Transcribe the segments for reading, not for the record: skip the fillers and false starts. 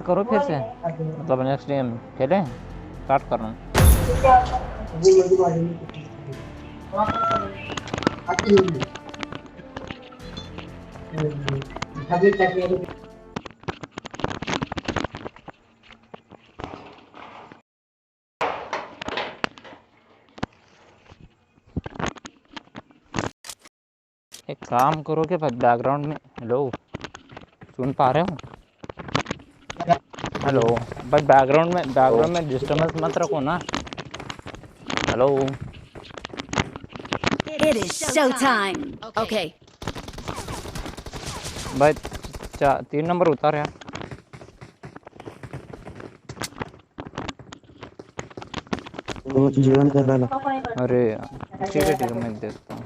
करो फिर से, मतलब नेक्स्ट गेम खेलें, स्टार्ट कर रहा हूँ। एक काम करो कि बैकग्राउंड में, हेलो सुन पा रहे हो? हेलो भाई, बैकग्राउंड में डिस्टर्बेंस मत रखो ना। Hello It is showtime. Okay. भाई, 3 नंबर उतार यार। वो जीवन कर डाला। अरे ठीक है मैं देखता हूँ।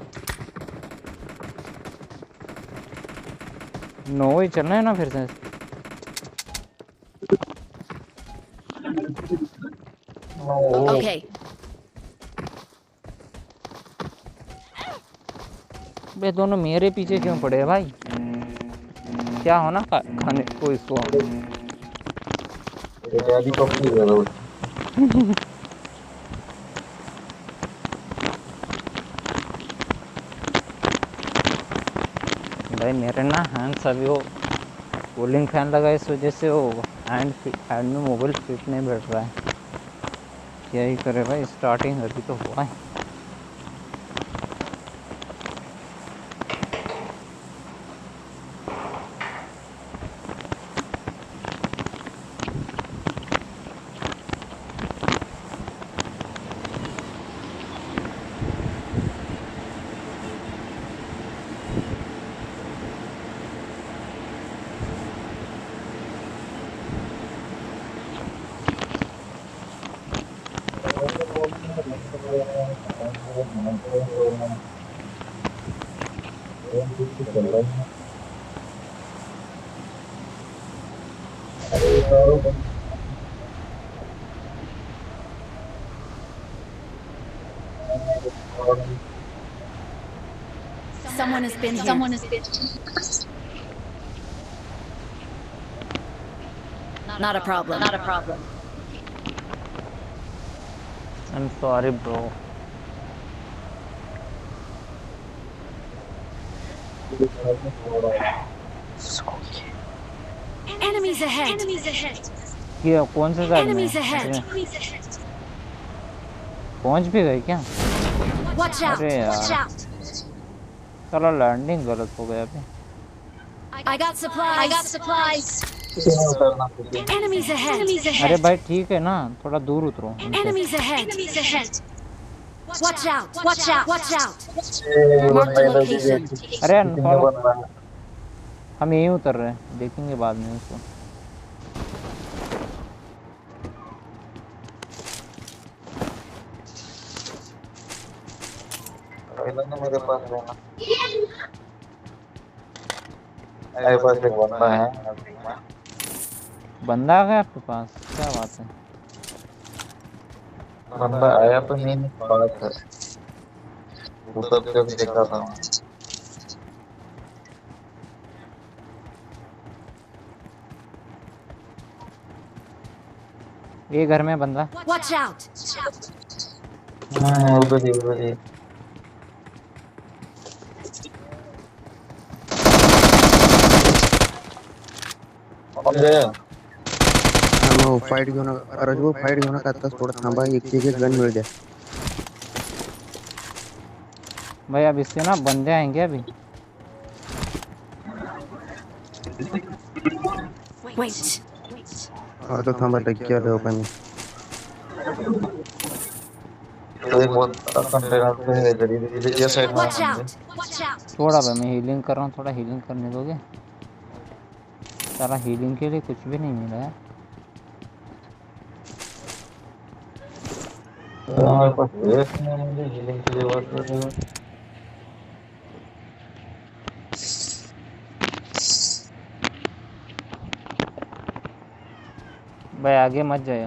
9 ही चलना है ना फिर से? Okay. बे दोनों मेरे पीछे क्यों पड़े हैं भाई? क्या हो ना खाने को इसको। भाई मेरे ना हैंड्स अभी वो कूलिंग फैन लगा, इस वजह से वो हैंड में मोबाइल फिट नहीं बैठ रहा है। क्या ही करे भाई, स्टार्टिंग अभी तो हुआ है। Someone has been here. Not a problem. I'm sorry bro. Enemies ahead. ये कौन से साइड में Enemies ahead. पहुंच भी गए क्या? Watch out. अरे यार, चलो लैंडिंग गलत हो गया अभी। I got supplies. Enemies ahead. अरे भाई ठीक है ना, थोड़ा दूर उतरो इनसे। Enemies ahead. Watch out. Mark the location. अरे अनफॉलो, हम यहीं उतर रहे हैं, देखेंगे बाद में उसको। मेरे पास रहना। मेरे पास एक बंदा है। बंदा आ गया आपके पास? क्या बात है। बंदा आया तो नहीं, बात है उतर के भी देखा था। ये घर में बंदा। Watch out. उधर ही। फाइट घेऊन रजू फाइट घेऊन आताच थोडं थांबा, एक गन मिळ द्या भाई। अब इससे ना बंदे आएंगे अभी। Wait. हा तो थांबा, टक्की आलं पण तो एक बहुत कंटेनर पे है इधर ये साइड में Watch बंदे। out. थोड़ा भाई मैं हीलिंग कर रहा हूँ, थोड़ा हीलिंग करने दोगे? सारा हीलिंग के लिए कुछ भी नहीं मिला है। हमारे पास वेस्ट में मुझे हीलिंग की जरूरत है। भाई आगे मत जाइए।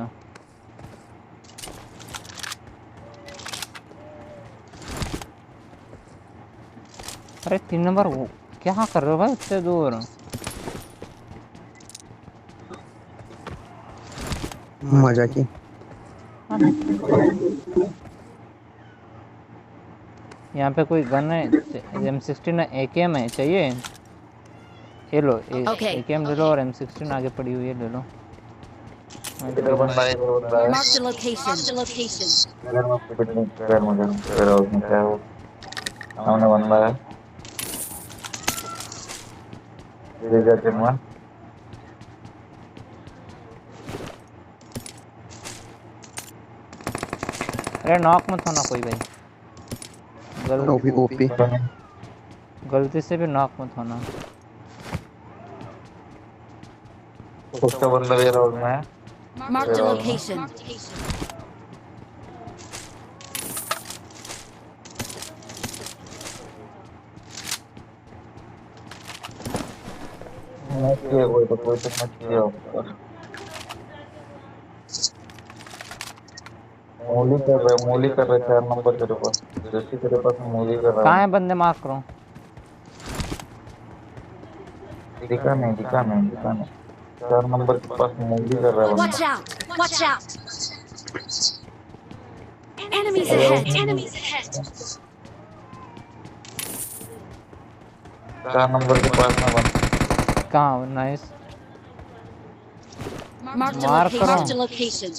अरे 3 नंबर वो क्या कर रहे हो भाई इतने दूर? मजा की। यहाँ पे कोई गन है, M16 है, AKM है, चाहिए? ये लो, Okay. AKM ले लो और M16 आगे पड़ी हुई है, ले लो। इधर बंदा है, इधर बंदा है। Marked a location. Marked a location. इधर में पिटने कर मुझे, फिर उसमें क्या है वो, सामने बंदा है। ले जा चिन्ह। अरे नॉक मत होना कोई भाई, ओपी ओपी। गलती से भी नॉक मत होना। उसका बंदा ले रहा हूँ मैं। Marked a location. मैच किया कोई तो मैच किया ऊपर। मूली कर रहे 4 नंबर तेरे पास, जैसे तेरे पास मूली कर रहा कहाँ हूँ। है बंदे, मार्क करो। दिखा नहीं 4 नंबर के पास मूली कर रहा है Watch बंदा। out. Watch out. Enemies अरे वो ahead. Enemies ahead. 4 नंबर के पास में बंदा। कहाँ? Nice, Marked a mark location. करो। Marked a location.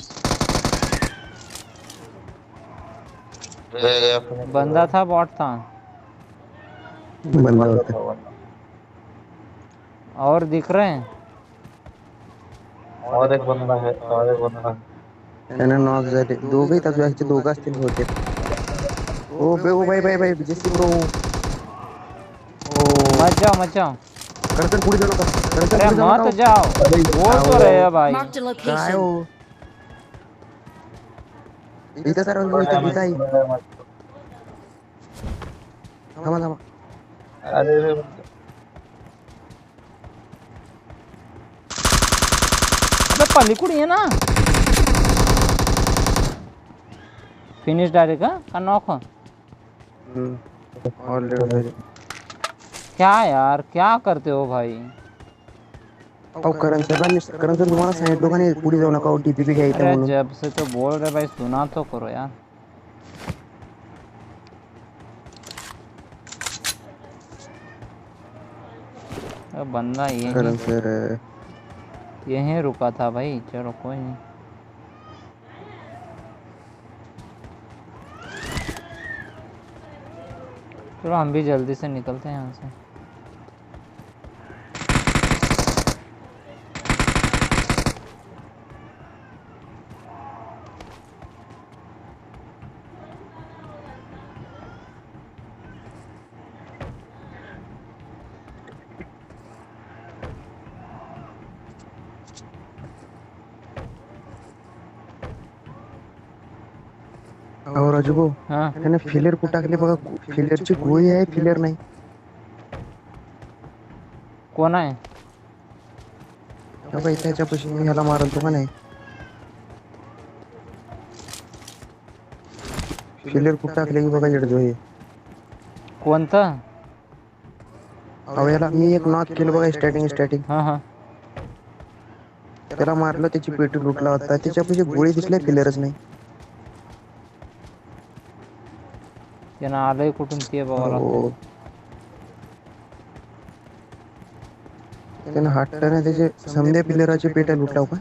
ले गया फिर। बंदा था, बॉट था? बंदा होता था बंदा। और दिख रहे हैं? और एक बंदा है, और एक बंदा है। त्यानं नॉक झाले दोघही त्याचे दोघं असतील होते। ओ बे ओ बाय जेसी ब्रो। ओ मत जाओ। करण पुढे जाऊ नका, करण अरे पुढे जाऊ मत नका। जाओ, बोल तो रहे हैं भाई। Marked a काय location. हो इथं तर इथं आहे। थांबा थांबा। अरे अबे पल्लीकुड़ी है ना। फिनिश डायरेक्ट का नॉक हो। ऑलरेडी क्या यार, क्या करते हो भाई? अहो करण सर तुम्हाला सांगितलं का नाही पुढे जाऊ नका, टीपीपी घ्यायचं अरे म्हणून। जब से तो बोल रहे भाई, सुना तो करो यार। अरे बंदा करण सर यहीं रुका था भाई, चलो कोई नहीं। चलो हम भी जल्दी से निकलते हैं यहाँ से। अहो राजू भाऊ हाँ, त्याने फिलर कुठं टाकले बघा, फिलरची गोळी आहे, फिलर नाही। कोण आहे? बाई त्याच्यापाशी मी ह्याला मारल तो का नाही, फिलर कुठं टाकले की बघा येड जो आहे। कोणतं? अहो याला मी एक नॉक केलं बघा, स्टार्टिंग हां हां, त्याला मारलं, त्याची पेटी लुटला होता, त्याच्यापाशी गोळी दिसल्या, फिलरच नाही। त्यानं आलंय कुठून ते बघावं लागतं। हो त्यानं हाताने त्याचे समध्या पिलराची पेट्या लुटलाव का,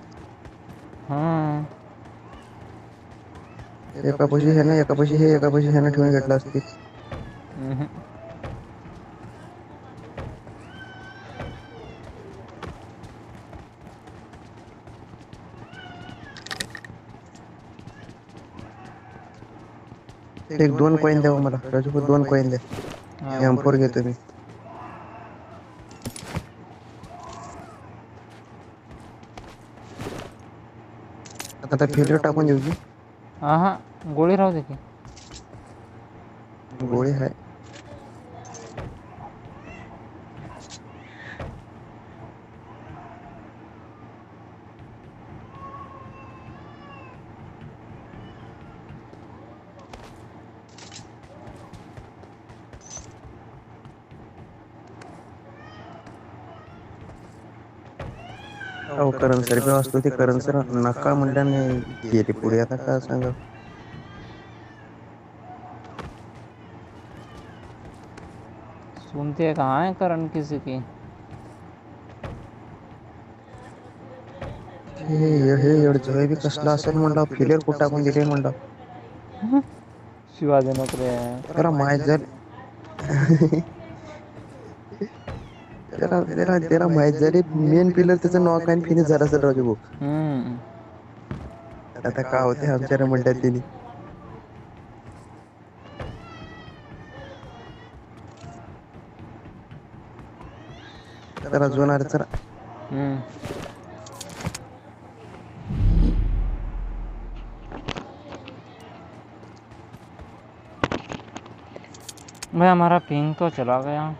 हां, एकापाशी ह्यानं एकापाशी हे एकापाशी ह्यानं ठेवून घेतला असतील। हम्म. एक 2 कॉइन द्या मला राजू भाऊ, 2 कॉइन द्या, हाँ, M4 घेतो मी। आता फिलर टाकून देऊ की हाँ हाँ, गोळी राहू दे की। गोळी आहे। अहो करण सर बी असतो ते करण सर नका म्हणल्याने गेले पुढे आता काय सांगा. सुनते कहाँ है करण किसी की. हे जय बी कसला असेल म्हणलं फेलियर कुठं टाकून दिले म्हणलं. शिवाजी नोकरे आहे. त्याला माहित झालं. त्याला माहित झाले मेन पिलर त्याचं नॉक आणि फिनिश झाला असेल राजू भाऊ. हम्म. आता काय होते आमच्या म्हणतात त्यांनी. त्याला जोन आला चला. हम्म. भाई हमारा पिंग तो चला गया.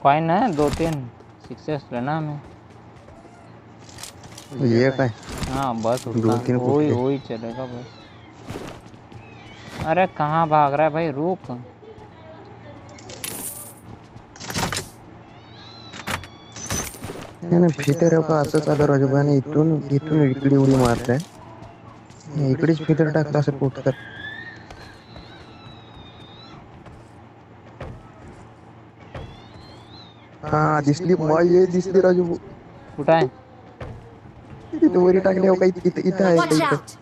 कॉइन है 2-3 सक्सेस लेना हमें. ये काय हाँ बस उतना 2-3 वही कुत्ते. वही चलेगा बस. अरे कहाँ भाग रहा है भाई, रुक. नाही फिटर आहे का असं चालू राजू भाई. इथून इथून इकडे उडी मारताय. इकडेच फिटर टाकता असेल कुठं तर. हा दिसली माय दिसली राजू भाऊ. कुठं आहे. इथं वरी टाकल्यावर काही इथं इथं आहे Watch का out!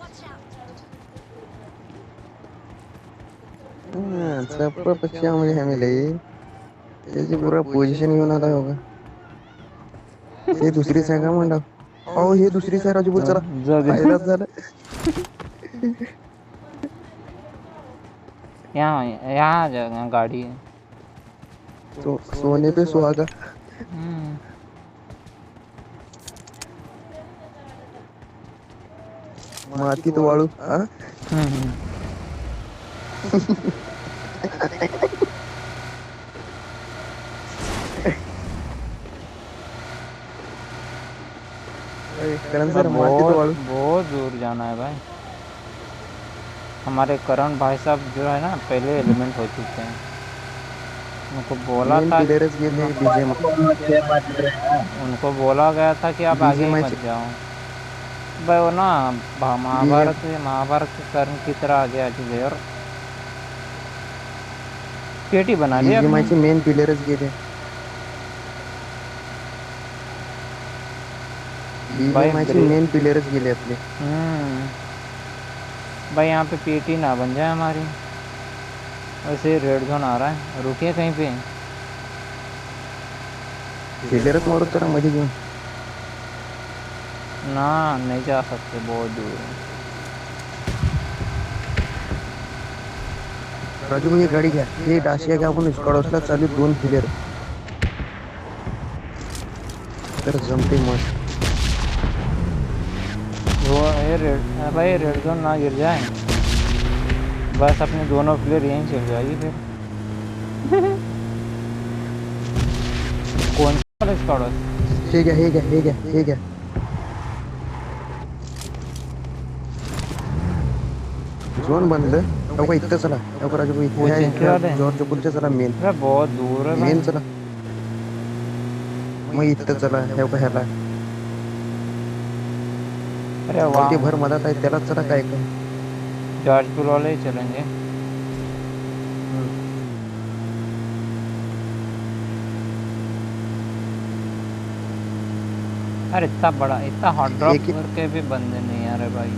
इथं चपळ पक्षामध्ये आम्ही लई त्याची पुरा पोझिशन घेऊन आला होगा. हे दुसरीच आहे का म्हणा. अहो हे दुसरीच आहे राजू भाऊ चला. जाऊ दे. फायदाच झाला. यहाँ यहाँ आ जाएगा, गाड़ी है. सोने पे सुहागा. हम्म. मातीत वाळू हा. हम्म. करण सर मातीत बहुत वाळू. बहुत दूर जाना है भाई. हमारे करण भाई साहब जो है ना पहले एलिमेंट हो चुके हैं. उनको बोला मेन था, प्लेयरच गेले बीजेएम. उनको बोला गया था कि आप आगे ही BGMI मत जाओ भाई. वो ना महाभारत महाभारत के कर्ण की तरह आगे आ चुके और पेटी बना लिया बीजेएमआय अपनी. चे मेन प्लेयरच गेले. बीजेएमआय चे ब्रे- मेन प्लेयरच गेले आपले. भाई यहाँ पे पेटी ना बन जाए हमारी. वैसे रेड जोन आ रहा है, रुकिए कहीं पे. प्लेयरच मारू तर मध्ये घेऊन. ना नहीं जा सकते, बहुत दूर है. राजू भाई गाडी घ्या. हे डाशिया घ्या आपण कडोसला चालू 2 प्लेयर. तर जमते मस्त. वो ये रेड भाई रेड जोन ना गिर जाए. बस अपने दोनों प्लेयर यहीं चल जाइए फिर. कौन सा वाला स्क्वाड है? हे घ्या हे घ्या हे घ्या हे घ्या. झोन बनलं. अहो इथं चला. अहो राजू भाई वो जिंकले वाले? जॉर्ज पुलच्या चला मेन. अरे बहुत दूर है भाई. मेन चला. मग इथं चला. हे का ह्याला अरे ते वाह, भर मदत आहे त्याला चला काय काय. जॉर्ज पुल वाले ही चलेंगे. अरे इतना बड़ा इतना हॉट ड्रॉप एक ही- करके भी बंदे नहीं आ रहे भाई.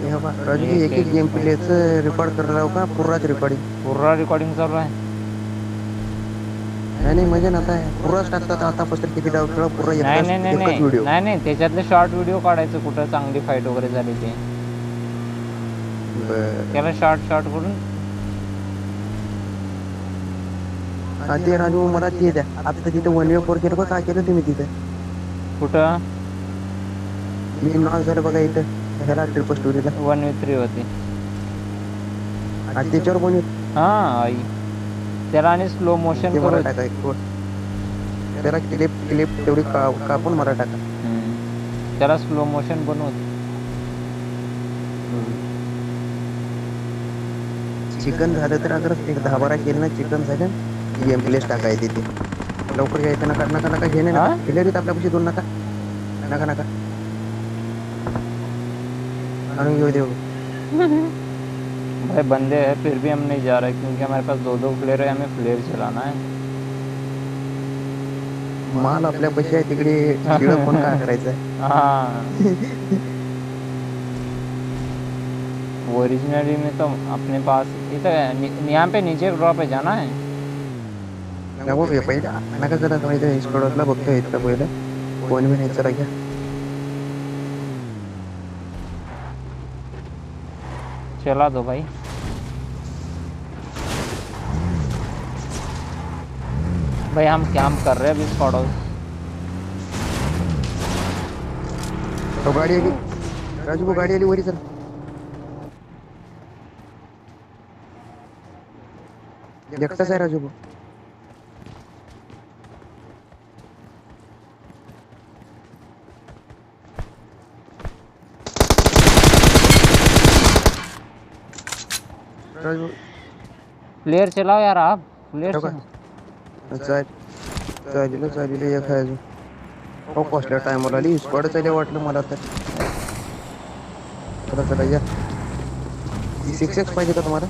हे बघा राजू भाई एक एक गेम प्लेचं रेकॉर्ड करला का पुराच रेकॉर्डिंग. पूरा रिकॉर्डिंग चालू आहे. नाही म्हणजे ना आता पुराच टाकतात आतापासून किती डाव खेळ पुरा नाही नाही नाही एकच नाही व्हिडिओ. नाही नाही त्याच्यातले शॉर्ट व्हिडिओ काढायचं कुठं चांगली फाईट वगैरे झाली ते. त्याला शॉर्ट करून ते राजू मला ते द्या. आता तिथे 1v4 केलं बघ काय केलं तुम्ही तिथे. कुठं मी नॉक झालं बघा इथं ह्याला ट्रिपल स्टोरीला. 1v3 होती. आणि त्याच्यावर कोणी हा आई त्याला आणि स्लो मोशन ते मला करू. टाका त्याला क्लिप क्लिप तेवढी कापून मला टाका. त्याला स्लो मोशन बनवत. चिकन झालं तर अगर एक 10-12 केलं ना चिकन झालं गेम प्लेस टाकायचे ते. लवकर घ्यायचं. नका नका नका घेणे हा? नका. क्लिअर येत आपल्यापाशी 2 नका. नका नका आणून घेऊ देऊ. भाई बंदे हैं फिर भी हम नहीं जा रहे क्योंकि हमारे पास 2-2 फ्लेयर है, हमें फ्लेयर चलाना है. माल आपल्यापाशी आहे तिकडे शिळं कोण काय करायचं. हाँ ओरिजिनली में तो अपने पास इधर यहाँ पे नीचे ड्रॉप है, जाना है. नको घे पहिले. नका जरा माहिती स्टोरला बघतोय इथलं पहिलं. कोण बी नाही. चला घ्या. चला दो भाई. भाई हम कैंप कर रहे हैं अभी स्क्वाड हाउस. तो गाडी आली. राजू भाऊ, गाडी आली वरी. चल एकटाच आहे राजू भाऊ. राजू प्लेयर चलाओ यार आप. प्लेयर ठेव का? चालेल एक आहे अजून. हो कसल्या टायमाला आली. स्क्वॉड चालले वाटलं मला तर. चला चला या. 6x पाहिजे का तुम्हाला?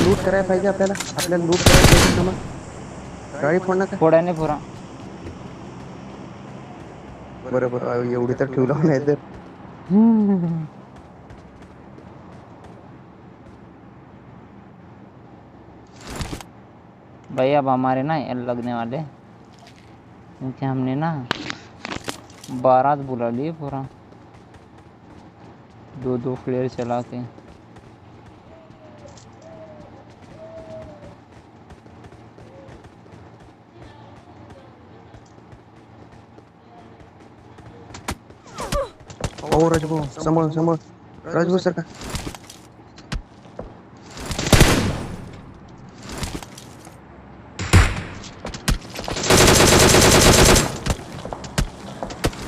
लूट करायला पाहिजे आपल्याला. लूट करायला पाहिजे ना. गाडी फोड नका. फोड़ा नहीं पूरा. बरोबर एवढी तर ठेवलं नाही तर. भाई अब हमारे ना एल लगने वाले क्योंकि हमने ना बारात बुला लिए पूरा 2-2 फ्लेयर चला के. हो राजू भाऊ, समोर समोर. राजू भाऊ सर का?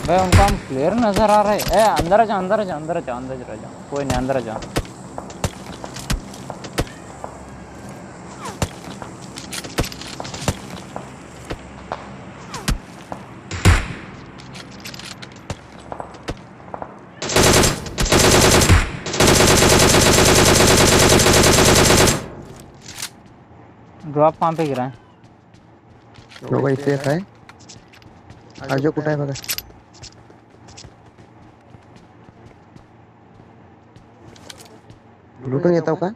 भाई उनको हम क्लियर नजर आ रहे हैं. अंदर आ जा अंदर आ जा अंदर आ जा अंदर आ जा. कोई नहीं अंदर आ जा. ड्रॉप कहाँ पे गिरा है? हो भाई सेफ आहे. आजो कुठं आहे बघा. लुटून येतो का?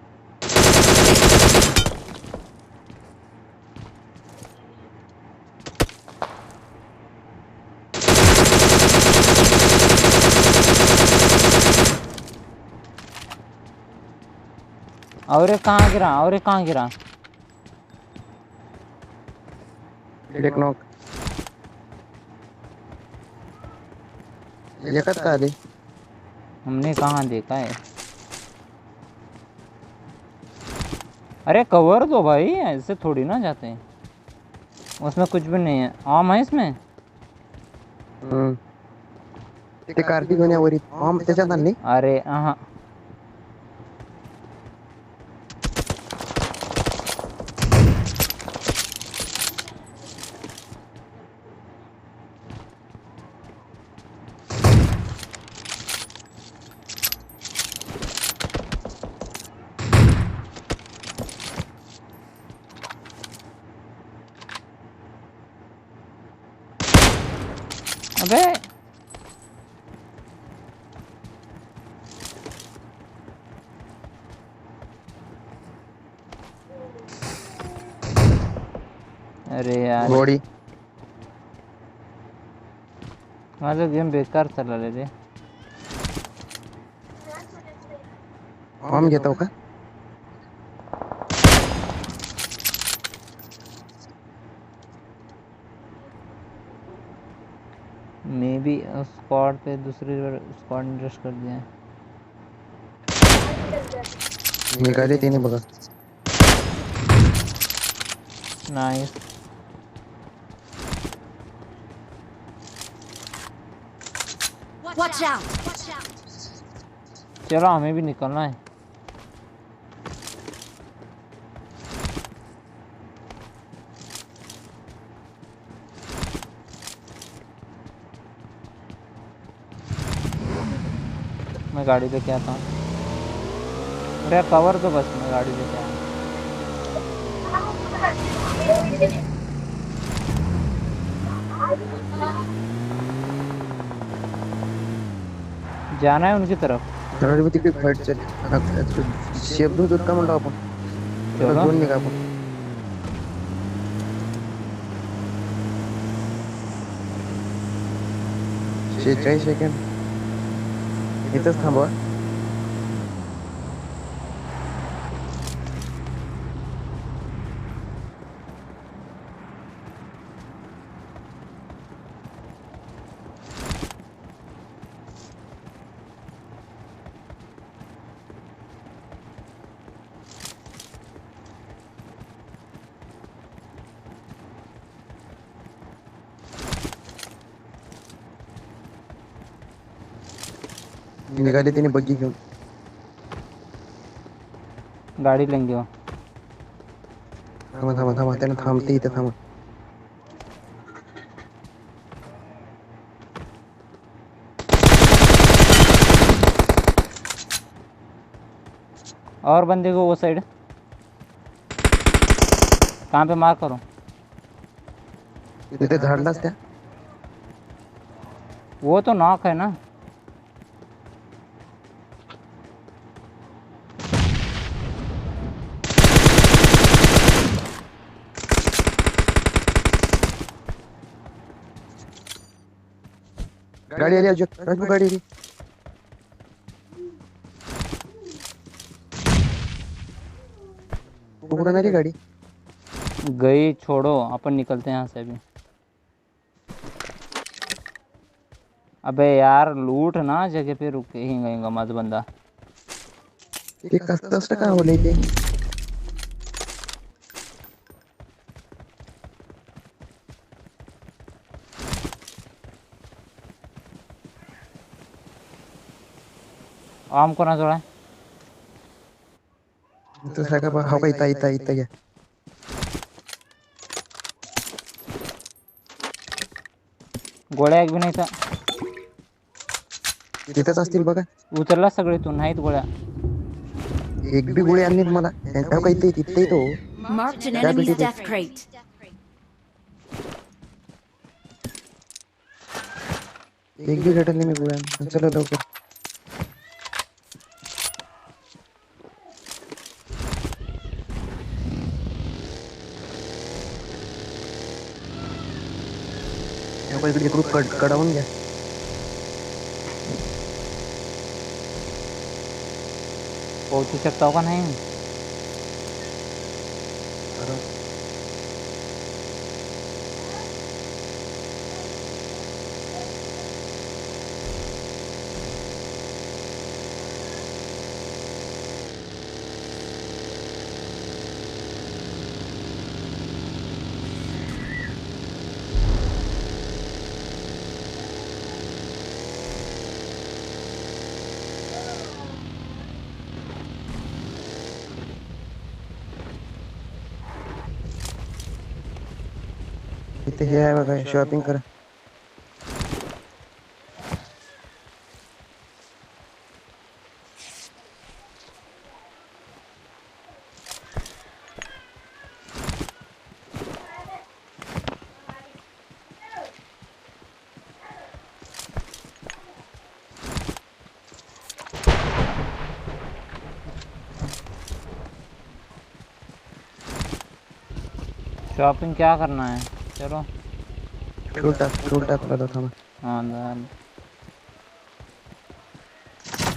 और एक कहाँ गिरा? और एक कहाँ गिरा? एक नॉक. एकच का आली? हमने कहाँ देखा है? अरे कवर दो भाई, ऐसे थोड़ी ना जाते हैं. उसमें कुछ भी नहीं है. आम है इसमें. ते कार्तिक होण्यावरी आम त्याच्यात आणली. अरे हाँ अबे अरे यार गोडी. माझा गेम बेकार चालला रे. आम घेतो का? मे बी स्क्वाड पे दूसरी स्क्वाड ने रश कर दिया है. निघाले तिने बघा. नाइस. Watch out! चलो हमें भी निकलना है। मैं गाड़ी लेके आता हूँ। अरे कवर तो बस, मैं गाड़ी लेके आया। जाना है उनकी तरफ। धडाडी तिकडे फाईट चालली. शेप धुत का म्हणतो आपण. त्याला चलो झोन नाही का आपण. 46 सेकंड. इथंच थांबवा. निघाले तिने बग्गी घेऊन. गाड़ी लेंगे वो। थांबा थांबा थांबा त्यानं थांबते इथं थांबा. और बंदे को वो साइड कहाँ पे मार करो। तिथे झाडलाच त्या. वो तो नॉक है ना। गाडी आली अजून. राजू गाडी आली. कुठून आली गाडी. गई, छोड़ो अपन निकलते हैं यहाँ से अभी। अबे यार लूट ना जगह पे रुक ही गएगा मत बंदा। ते कसं काय होलंय ते. आम को ना जोड़ा। इथं सगळं बघ. हो का इथं इथं इथं घ्या. गोळ्या एक भी नाही तर तिथंच असतील बघा. उचलला सगळे तू नाहीत गोळ्या. एक बी गोळी आणलीत मला. हो का इथे इथे तो. Marked an That enemy's would be- death crate. एक बी भेटत नाही मी गोळ्या. चला लवकर. हो का इकडे इकडून कडावून घ्या. पोहोचू शकता का नाही. इथे हे आहे बघा. शॉपिंग करा. शॉपिंग क्या करना है चलो। फ्यूल टाकला थांबा. हाँ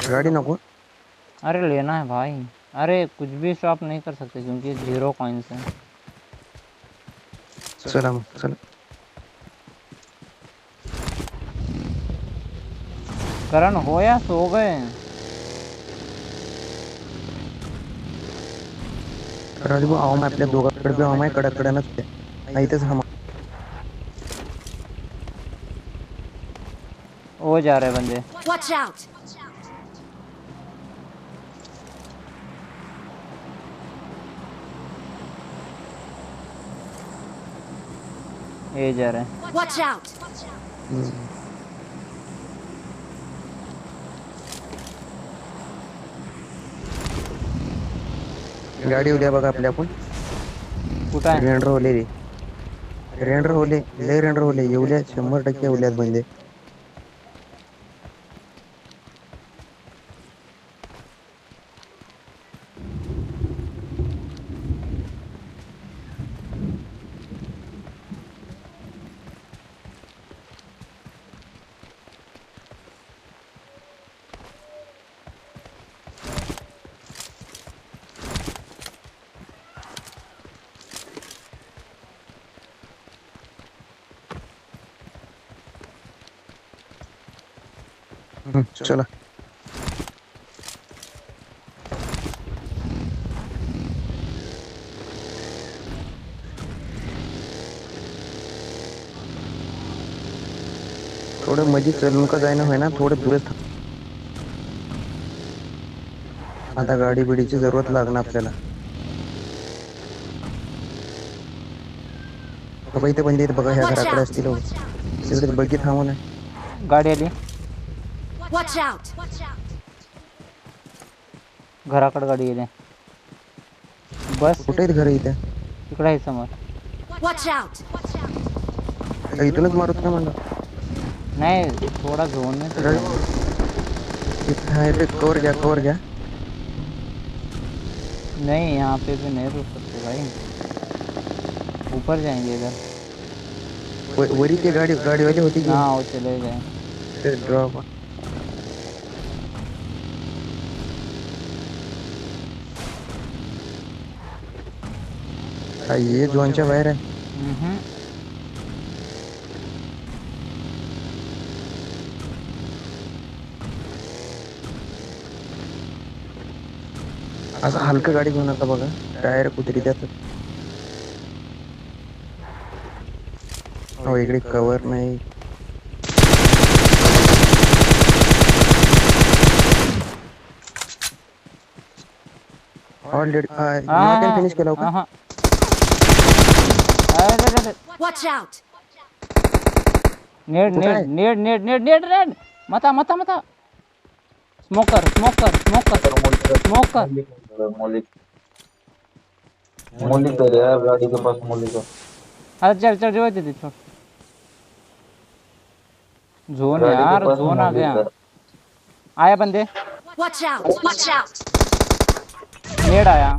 गाडी नको. अरे लेना है भाई। अरे कुछ भी शॉप नहीं कर सकते क्योंकि 0 कॉइन्स है। चला मग चला. करण हो या सो गए। राजू आवाम आपल्या दोघांकडे बी आवाम आहे. कडाकडनच त्या इथेच हा. वो जा रहे बंदे। Watch out! ये जा रहे हैं। Watch out! गाडी उद्या बघा आपल्या आपण कुठं आहे? रेंडर होले रे रेंडर होले लय रेंडर होले येऊल्या 100% येऊल्यात बंदे चला थोडं मध्ये चलून का जायना होय ना थोडं दूरच थांब. आता गाडी बिडीची जरूरत लागणार आपल्याला बाबा इथे बंदी आहेत बघा ह्या Watch घराकडे out! असतील तिकडे बघी थांबून आहे गाडी आली. Watch out! घराकडे गाडी गेली. बस कुठे आहेत घर इथे तिकडे आहे समोर. Watch out! इथूनच मारत का म्हणलं नाही थोडा झोन में तो हाँ इथे कवर घ्या नहीं, यहाँ पे भी नहीं रुक सकते भाई, ऊपर जाएंगे इधर. वरी ते गाडी वाली होती की ना वो चले गए. ड्रॉप ये झोनच्या बाहेर आहे असं हलकं गाडी घेऊन आता बघा टायर कुठे त्यात हो इकडे कवर नाही ऑलरेडी फिनिश केला होता हाँ. Watch out! नेड मता स्मोकर मोली कर यार गाड़ी के पास मोली कर. अरे चल जो दे छोड़. जोन गाड़ी के यार पास जोन आ मोली गया. कर. आया बंदे. Watch out! Watch out! नेड आया.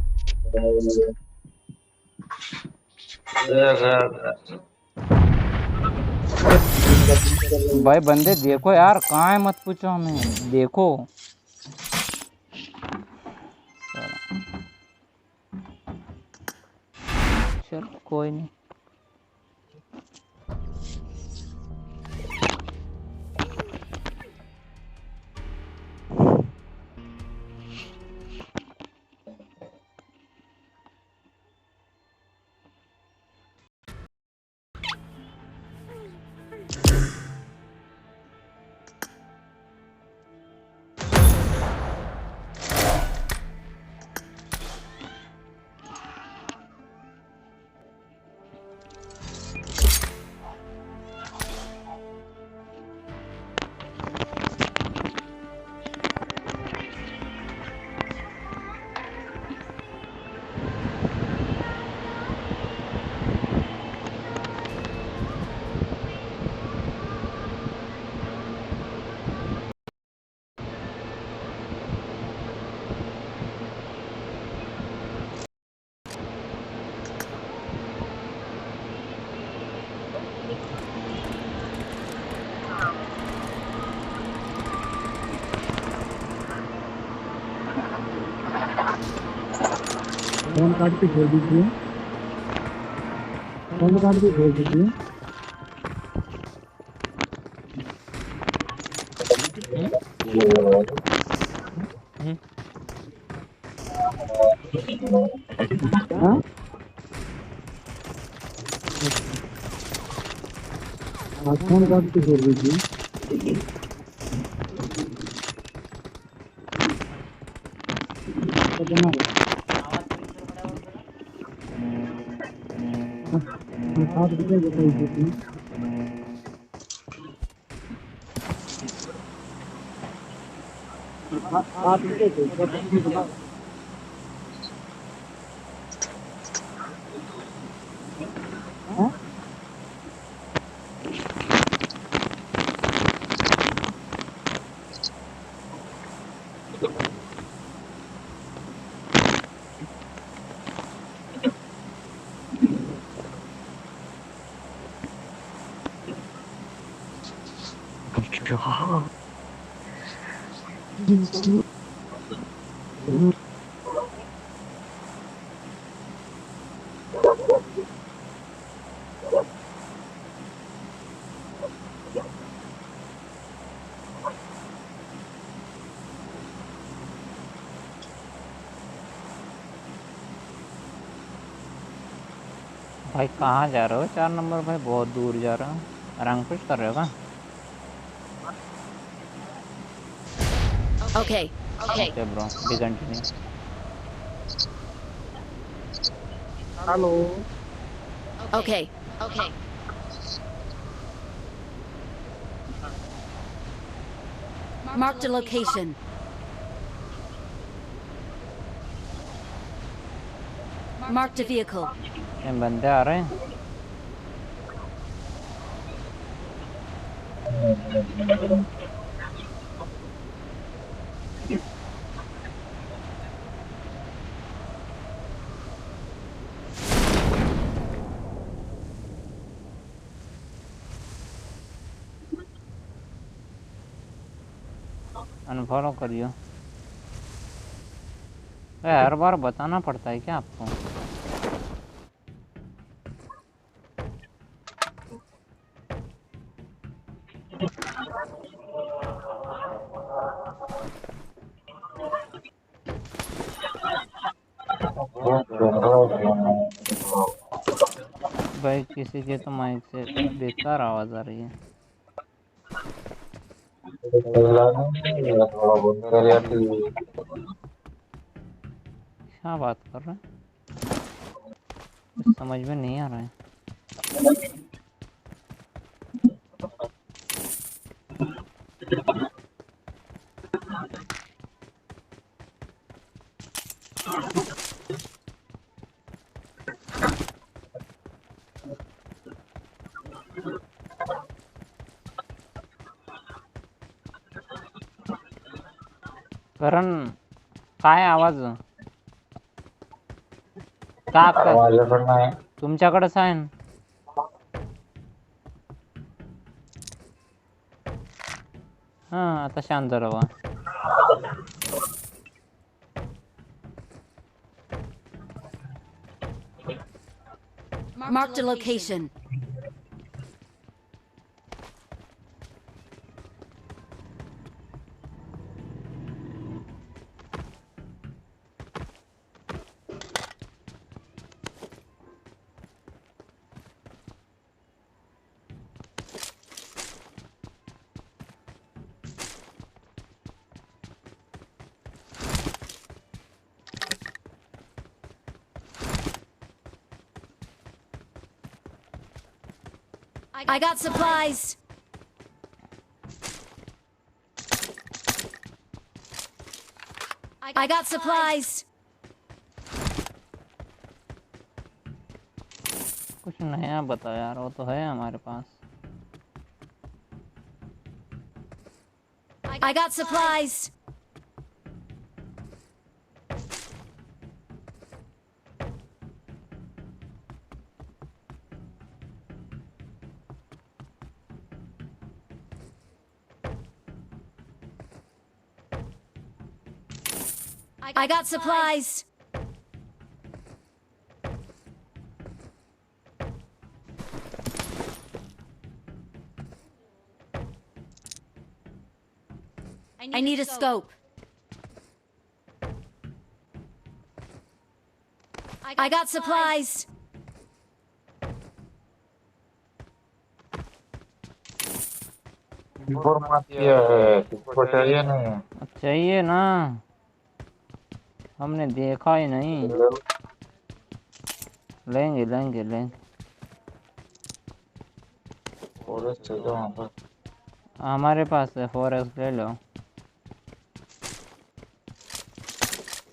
गया. भाई बंदे देखो यार कहाँ है, मत पूछो हमें, देखो चल कोई नहीं. फोन कार्ड पे छोड़ दीजिए, फोन कार्ड पे छोड़ दीजिए. हाँ फोन कार्ड पे छोड़ दीजिए. जमा आप रुपये बताइए कितनी? आप रुपये थे, क्या कितनी बताओ? हाँ? भाई कहाँ जा रहे हो 4 नंबर भाई? बहुत दूर जा रहे हो। रंग पुश कर रहे हो क्या? Okay. Okay. Okay bro, B continue. Hello. Okay. Okay. Marked a location. Marked a vehicle. ये बंदे आ रहे हैं। अनफॉलो करियो। हर बार बताना पड़ता है क्या आपको? भाई किसी के तो माइक से बेकार आवाज़ आ रही है। क्या बात कर रहे हैं? कुछ समझ में नहीं आ रहा है। करण, काय आवाज? का माझ्याकडनं आहे. तुमच्याकडेच आहे ना? हां, आता शांत राहा. Marked a location. I got supplies. I got supplies. कुछ नया बताओ यार, वो तो है हमारे पास. I got supplies. I got supplies. I need a scope. I got supplies. Information है, किसको चाहिए नहीं? चाहिए ना, हमने देखा ही नहीं. लेंगे लेंगे लेंगे. फॉरेस्ट चाहिए वहाँ पर। हमारे पास है 4x ले लो।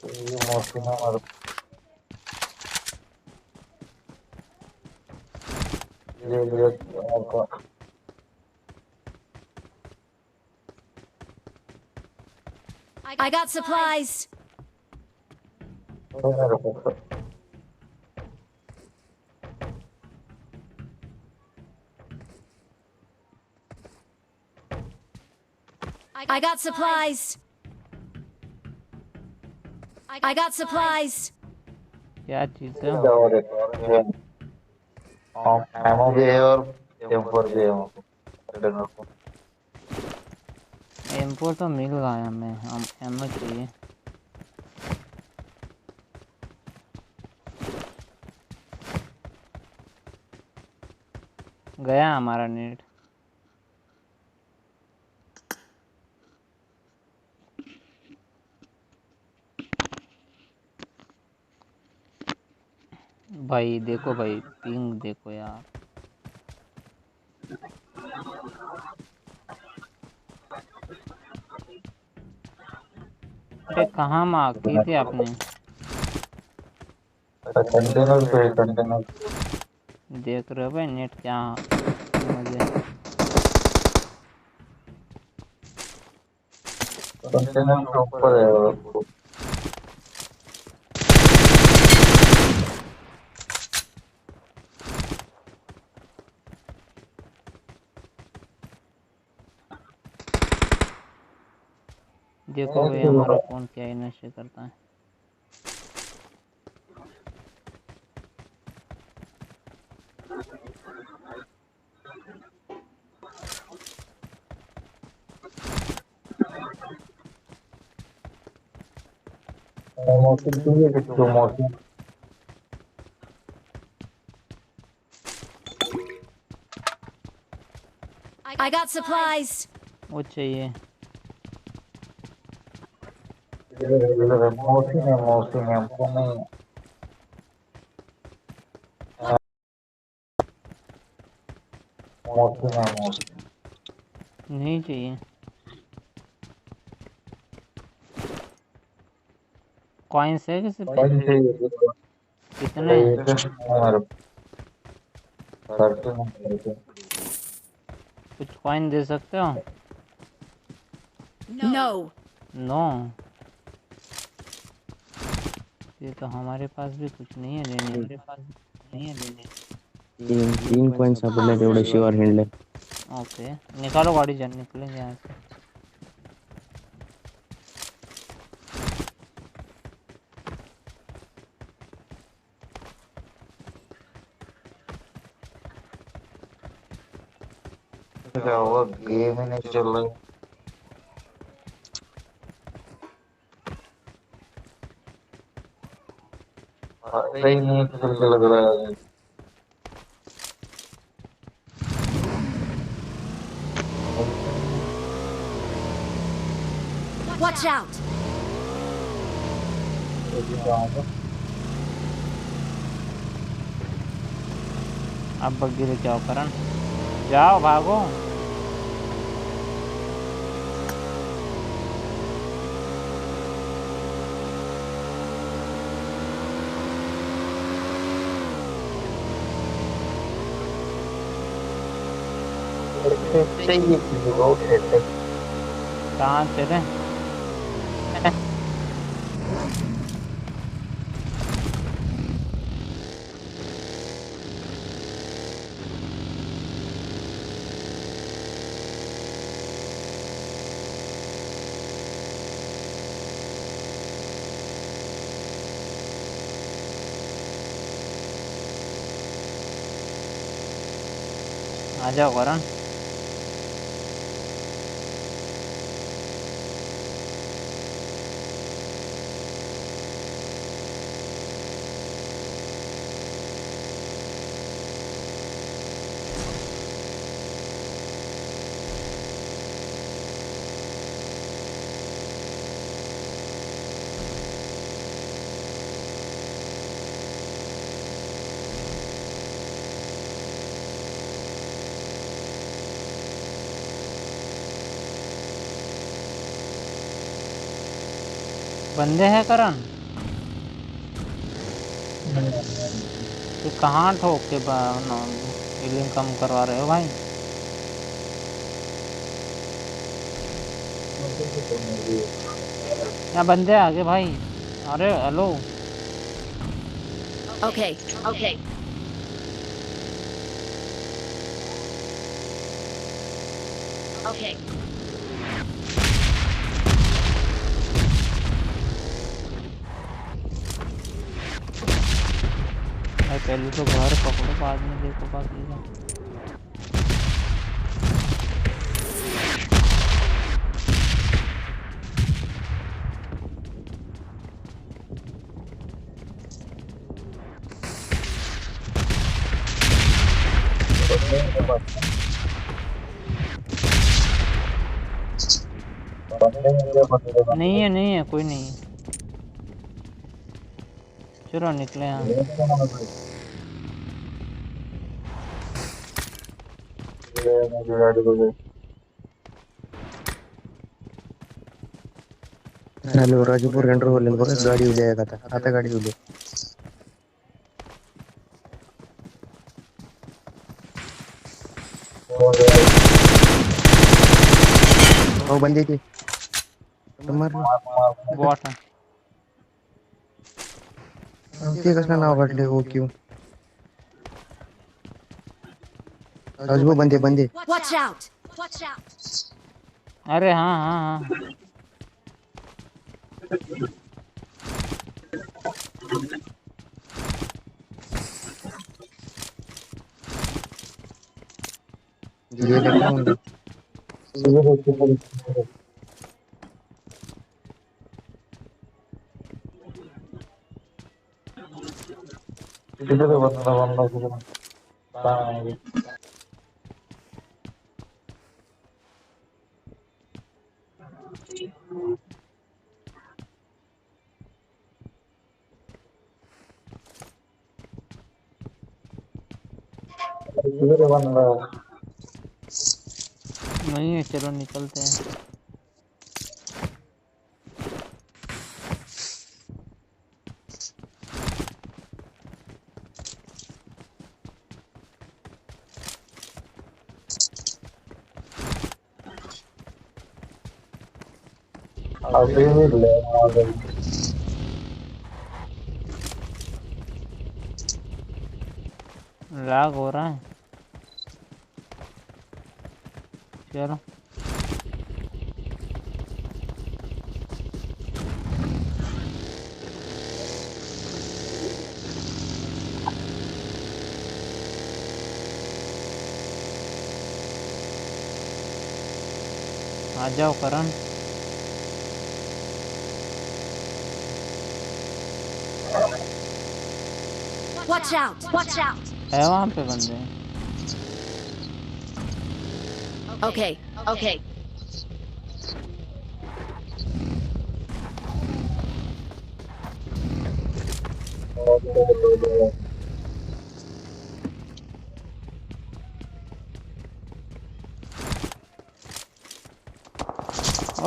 तो ये मोस्टली ना हमारे ले लिया आपका। I got supplies. तो मेरे पास I got supplies. I got supplies. क्या चीज़ है? और एक एमओ भी है और M4 भी है वहाँ पर रडार को। M4 तो मिल रहा है हमें, हम एमओ चाहिए। गया हमारा नेट। भाई देखो भाई, पिंग देखो यार। अरे कहाँ मार की थी आपने? कंटेनर पे कंटेनर देख रहे हो भाई नेट क्या मुझे। कंटेनर के ऊपर है वो। देखो भाई हमारा फोन क्या ही नशे करता है। मौसम चाहिए कि मौसम I got supplies. वो चाहिए। मौसम है मौसम है हमको नहीं। मौसम है मौसम नहीं चाहिए। कॉइन्स है किसी पे? कौन चाहिए कितने? हमारे करते हैं कुछ कॉइन दे सकते हो? No. नो। ये तो हमारे पास भी कुछ नहीं है लेने। तीन कॉइन सापडले तेवढे शिवार हिंडले. ओके निकालो गाड़ी, जन निकलेंगे यहाँ से। क्या हुआ गेम ही नहीं चल रहा। सही नहीं चल के लग रहा है। Watch out. अब बग्गी लेके आओ करण, जाओ भागो। चाहिए बहुत है। कहाँ चले? आ जाओ करण। बंदे हैं करण? तो कहाँ ठोक के हीलिंग कम करवा रहे हो भाई? यहाँ बंदे आगे भाई। अरे हेलो। Okay, okay. Okay. भाई पहले तो घर पकड़ो, बाद में देखो बाकी का। नहीं है कोई नहीं है। चलो निकले यहाँ। हेलो राजपुर एंटर हो ले बस गाड़ी हो जाएगा था आता गाड़ी हो ले ओ बंदे थे तो मार लो बॉट है। ते कसं नाव काढले हो क्यों राजू बंदे बंदे Watch out! Watch out! अरे हाँ हाँ हाँ। ये लेफ्ट मुंडा इधर बंदा बंदा किधर कहाँ है ये? इधर बंदा नहीं है, चलो निकलते हैं। अभी ले आ गई। लैग हो रहा है। चलो आ जाओ करण। Watch out! Watch out! है वहाँ पे बंदे। Okay, okay.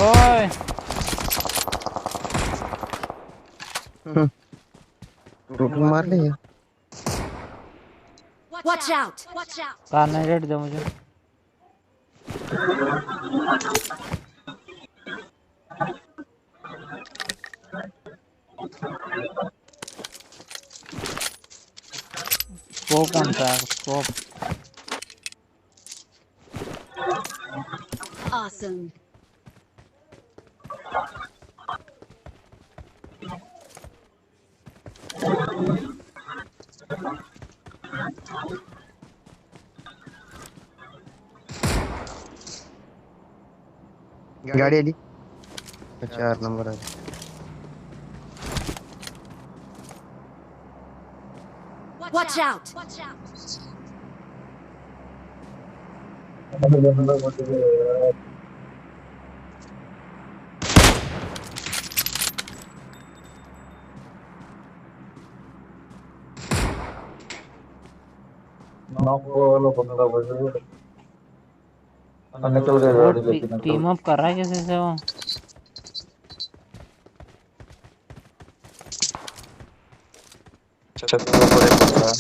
ओए टोटल मार ले Watch out! Watch out! Car नहीं रेड दो मुझे। स्कोप कौन सा है? Scope Awesome. गाड़ी आली 4 नंबर आहे Watch out! Watch out! Knock वाला बंदा बजे निकल गया वो गाड़ी लेके निकल टीम अप कर रहा है किसी से वो। छत के ऊपर एक बंदा है।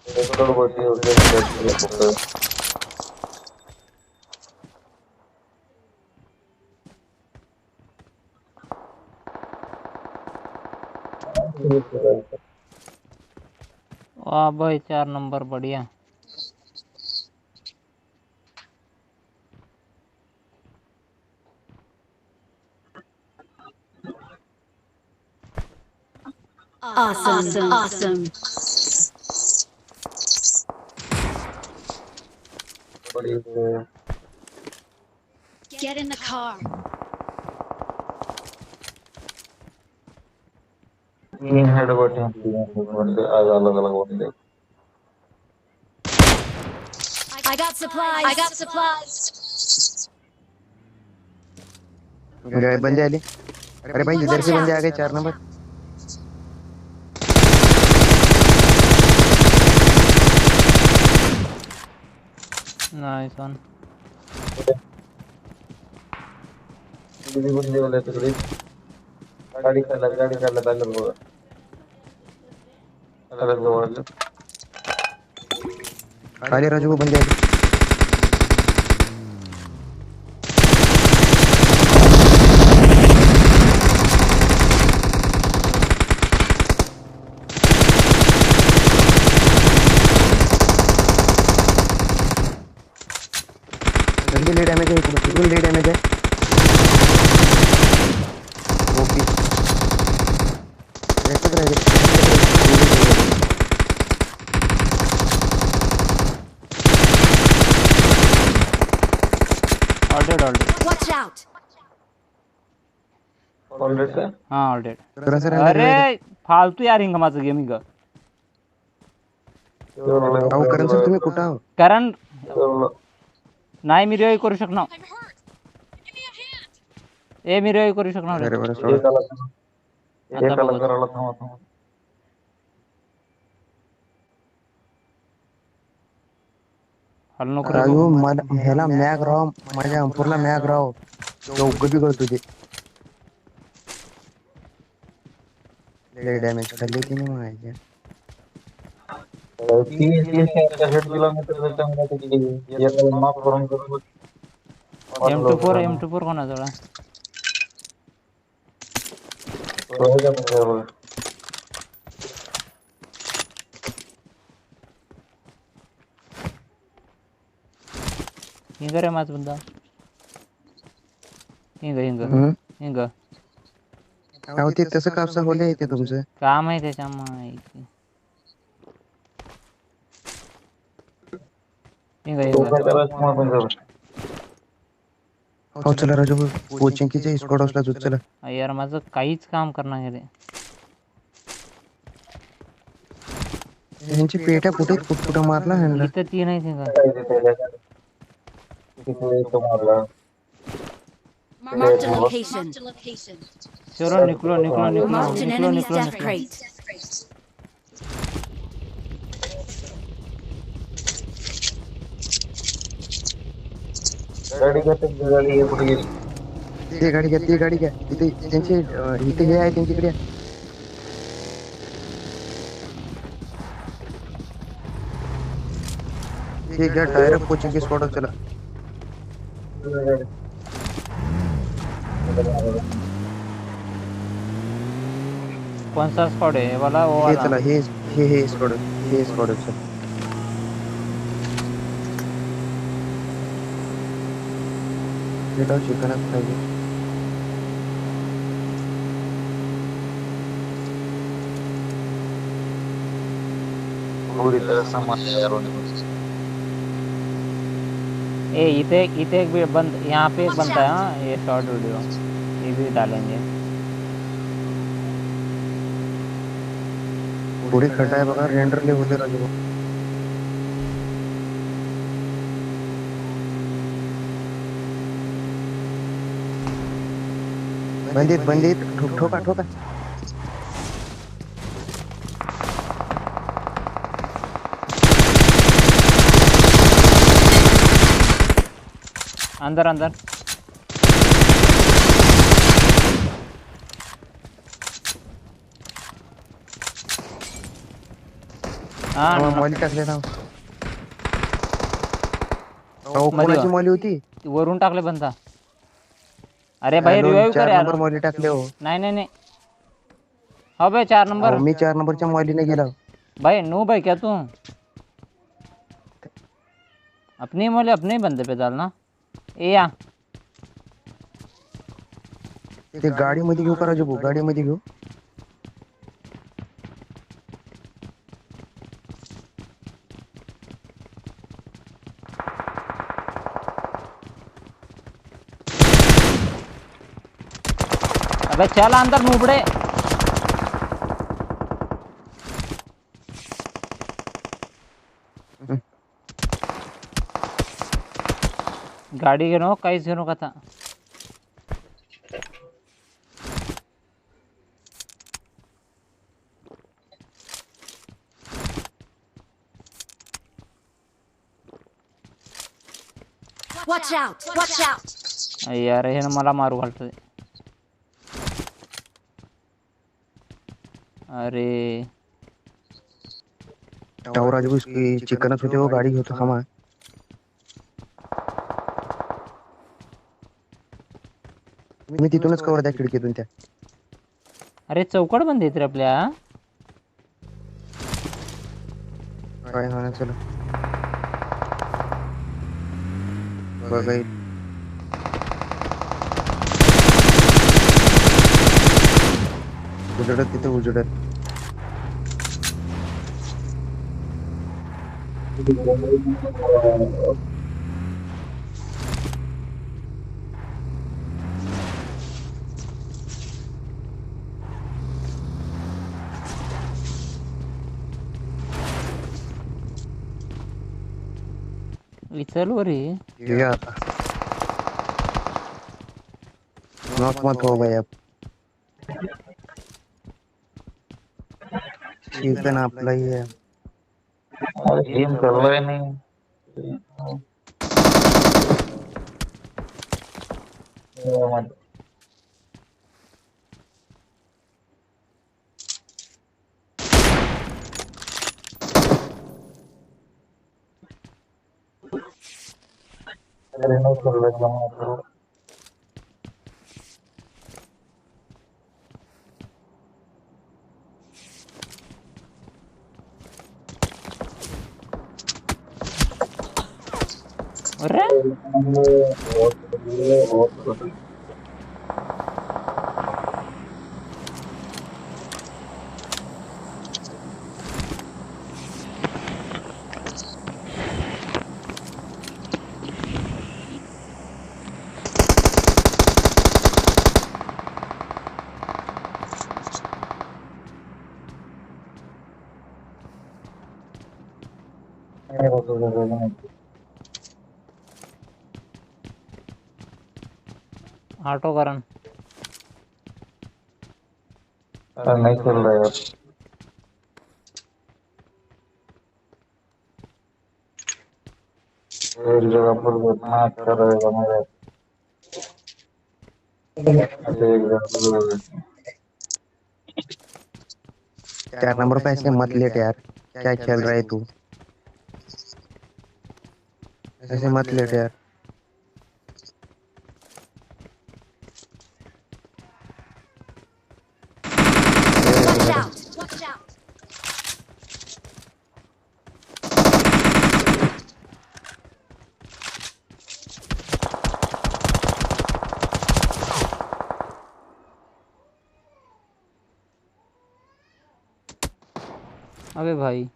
एक और बची है उसे हेड किया। वाह भाई 4 नंबर बढ़िया। Awesome. Awesome. बड़ी से Get in the car. तीन हेड बचे हैं, तीन हेड बंदे अलग अलग बंदे। I got supplies. I got supplies. गए बंदे आले। अरे भाई इधर Watch से बंदे आ out. गए 4 नंबर। Nice one. किसी बंदे वाले तो थोड़ी गाड़ी कर लेता है लोग अलग वाले। खाली राजू को बंदे आले। बंदे ले डैमेज है, बिल्कुल ले डैमेज है। ओपी रेड पे रह ऑलरेडी Watch out. ऑलरेडी से हाँ ऑलरेडी। थोड़ा सा रहने दे। अरे फालतू यार हिंग माझं गेमिंग अहो करण सर तुम्ही कुठं आहो? कारण नाही मी रिवाइव करू शकणार. ए मी रिवाइव करू शकणार अरे रे. बरं सोडा. आता बघू. करायला थांबा हल नको रे राजू बाबा. मला ह्याला मॅग राव, माझ्या अंपूरला मॅग राव चौक बी करतो ते. ले डॅमेज खाल्ली तिने माझ्या. 300 किलोमीटर त्याच्यामध्ये माफ करून M24 कोणाजवळ आहे? हिंग रे माझ बंदा. हिंग अहो ते तसं कापसा होले ते तुमचं काम आहे त्याच्या माहिती. हो चला राजू कोचिंगचे स्क्वॉड असला जो चला. यार माझं काहीच काम करणार आहे रे. यांची पेट्या कुठे कुठं मारला ह्यांना. इथं तीन आहे हिंग. Marked a location. चलो निकलो निकलो निकलो Marked an निकलो enemy's निकलो death निकलो. crate. गाडी कुठे गेली? ते गाडी घ्या, ती गाडी घ्या. इथे त्यांचे इथे हे आहे त्यांच्याकडे. ते घ्या डायरेक्ट कोचिंग स्क्वॉड चला. कौन सा स्क्वाड है? ये वाला वो हे वाला? चला हे स्क्वॉड चला. बेटा चिकनच पाहिजे. पूरी तरह सामान तैयार होने को। ए इथे एक भी बंद यहाँ पे एक बनता है. हाँ ये शॉर्ट वीडियो ये भी डालेंगे. पुढे खड्डा आहे बघा, रेंडरले होते राजू. बंदीत ठोका. अंदर अंदर। हाँ मॉली टाकले ना. मध्ये कोणाची वा. मॉली होती? ती वरून टाकले बंदा. अरे भाई हॅलो, रिवाइव कर 4 यार. नंबर मॉली टाकले हो. नहीं नहीं नहीं, हाँ भाई 4 नंबर. मी 4 नंबरच्या मॉलीने गेला. भाई नो भाई क्या तू अपनी मोले अपने ही बंदे पे डालना. ए या ते गाडीमध्ये घेऊ का राजू भाऊ? गाडीमध्ये घेऊ. अबे चल अंदर नूबड़े. गाड़ी घेनो काहीच घेऊ नका आता. Watch out! Watch out! यार हे ना मला मारू घालतोय. अरे टावर राजू भाऊ, इसकी चिकनच होते हो. गाडी घेतो थांबा. मी तिथूनच कवर द्या खिडकीतून त्या. अरे चौकड बंद आहेत रे आपल्या. काय होणार चला. बघा उजडत तिथे उजडत. चल वरी. या आता. नॉक मत हो भाई अब. ठीक है ना, आपला ही है. गेम चल रहा है नहीं. अरे नहीं चल रहा है. अरे ऑटो करन. नहीं चल रहा है यार. एक जगह पर बैठना अच्छा रहेगा मेरा. एक जगह पर बैठना. 4 नंबर पे ऐसे मत लेट यार. क्या खेल रहा है तू? ऐसे मत लेट यार. Watch out! Watch out! अबे भाई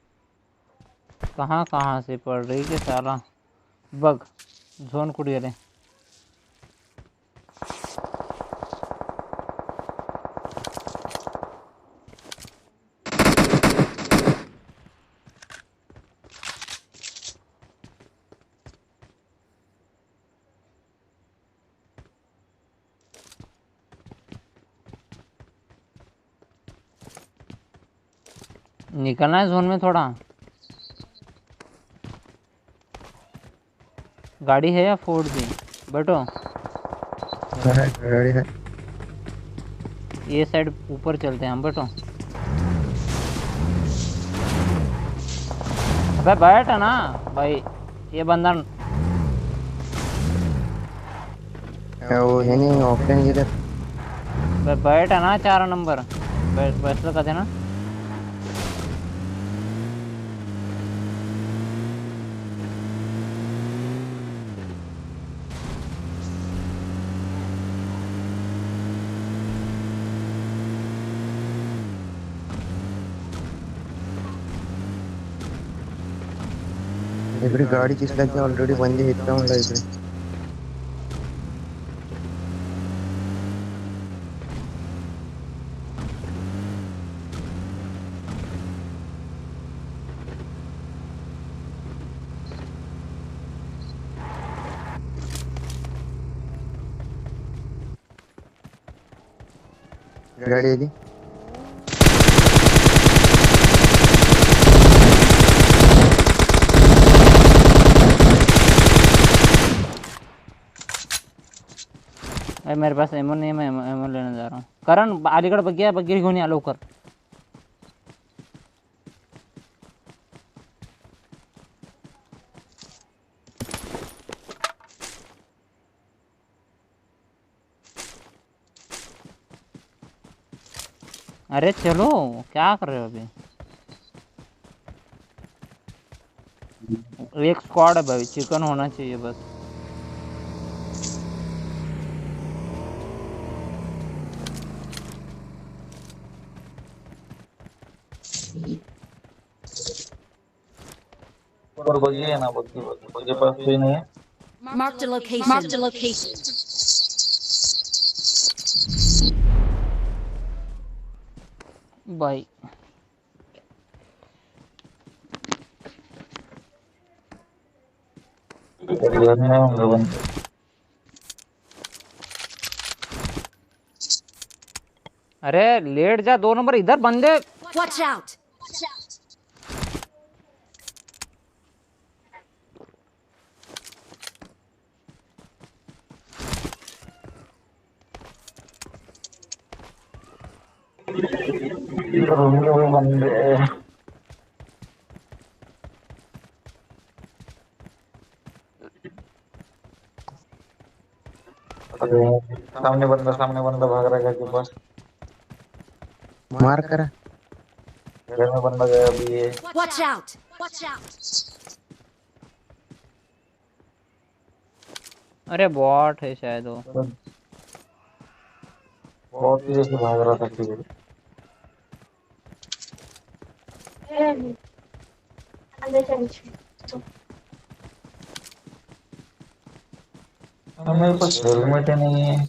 कहाँ कहाँ से पड़ रही के साला बग झोन कुड़ी रे. निकलना है जोन में थोड़ा. गाड़ी है या फोड़ दी. बैठो। गाड़ी है। ये साइड ऊपर चलते हैं हम, बैठो। अबे बैठ ना भाई, ये बंदा वो है नहीं ऑफलाइन इधर। बैठ ना 4 नंबर, बैठ तो कहते ना। इकडे गाडी चिसलाची ऑलरेडी बंदी आहेत का म्हणलं इकडे. गाडी आली. अरे मेरे पास एमो नहीं है, मैं एमो लेने जा रहा हूँ। करण अलीगढ़ बग्गी बग्गी घेऊन या लवकर। अरे चलो, क्या कर रहे हो अभी? एक स्क्वाड है भाई, चिकन होना चाहिए बस। और बग्गी है ना, बग्गी बग्गी पास कोई नहीं है। Marked a location. Marked a location. भाई घर में होंगे बंदे। अरे लेट जा, 2 नंबर इधर बंदे। Watch out. इधर होंगे वो बंदे। अरे सामने बंदा भाग रहा है घर के पास। मार करा. घर में बंदा गया अभी ये। Watch out. Watch out. अरे बॉट है शायद वो। बहुत तेज से भाग रहा था फिर। मेरे पास हेलमेट नहीं है।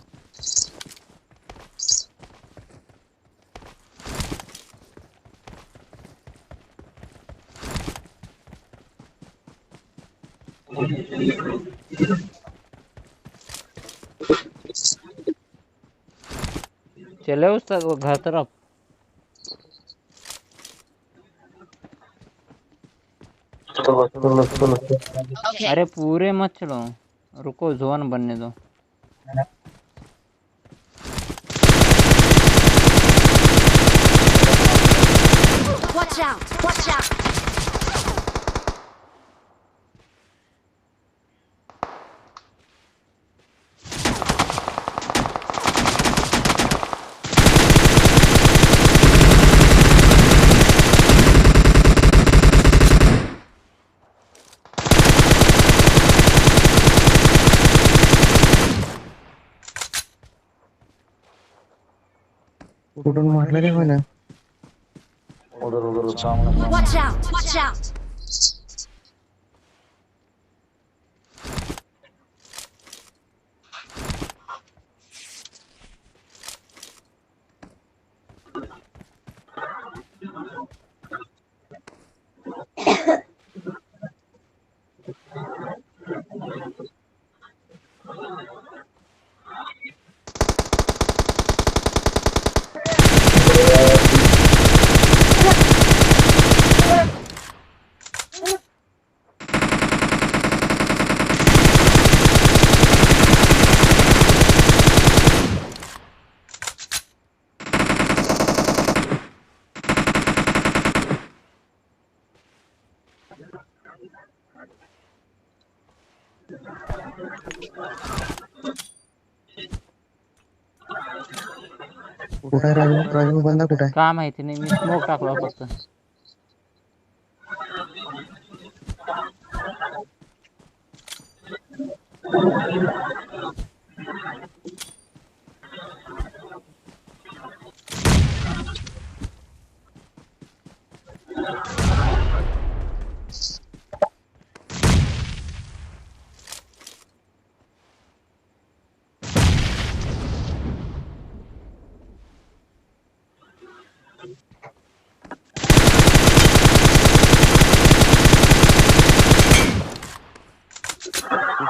चले उस तक वो घर तरफ। चलो Okay. अरे पूरे मत चलो, रुको जोन बनने दो। Watch out. Watch out. कुठून मारलं रे मला. उधर सामने। Watch out. Watch out. कुठं आहे राजू? राजू बंदा कुठं आहे? काय माहिती नाही, मी स्मोक टाकला फक्त.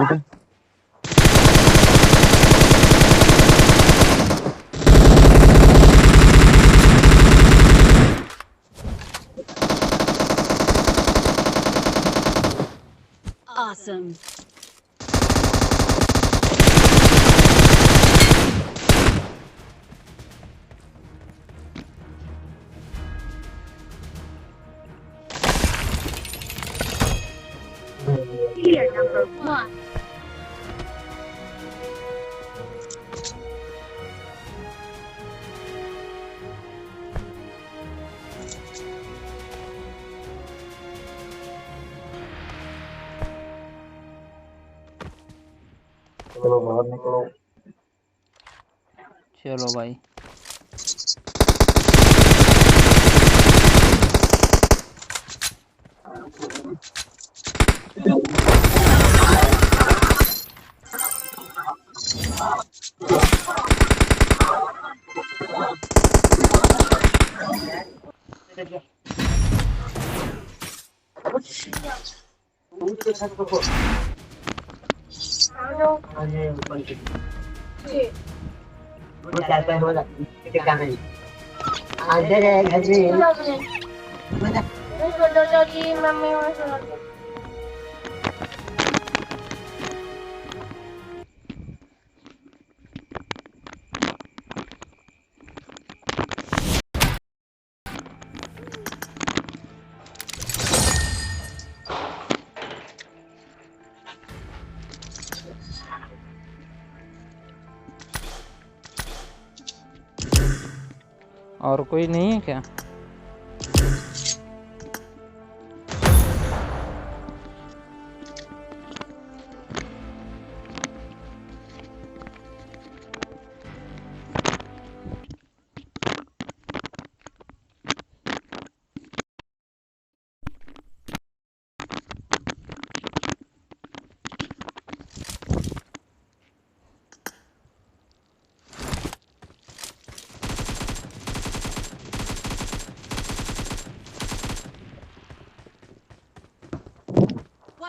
कुठं? Awesome. Tier number 1. चलो बाहर निकलो। चलो भाई। और कोई नहीं है क्या?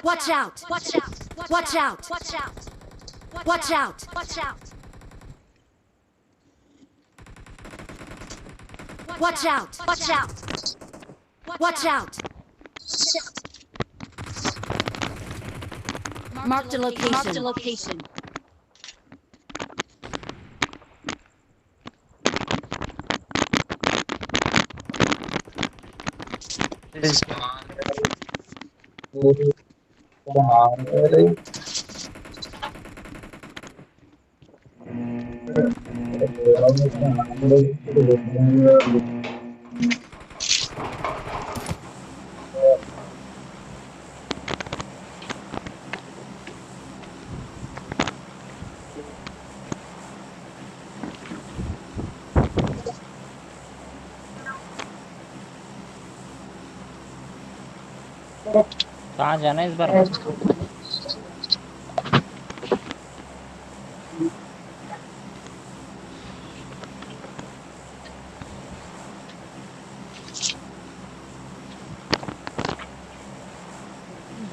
Watch out! Watch out! Watch out! Watch out! Watch out! Watch out! Watch out! Watch out! Watch out! Mark the location. Mark the location. कहाँ जाना है इस बार?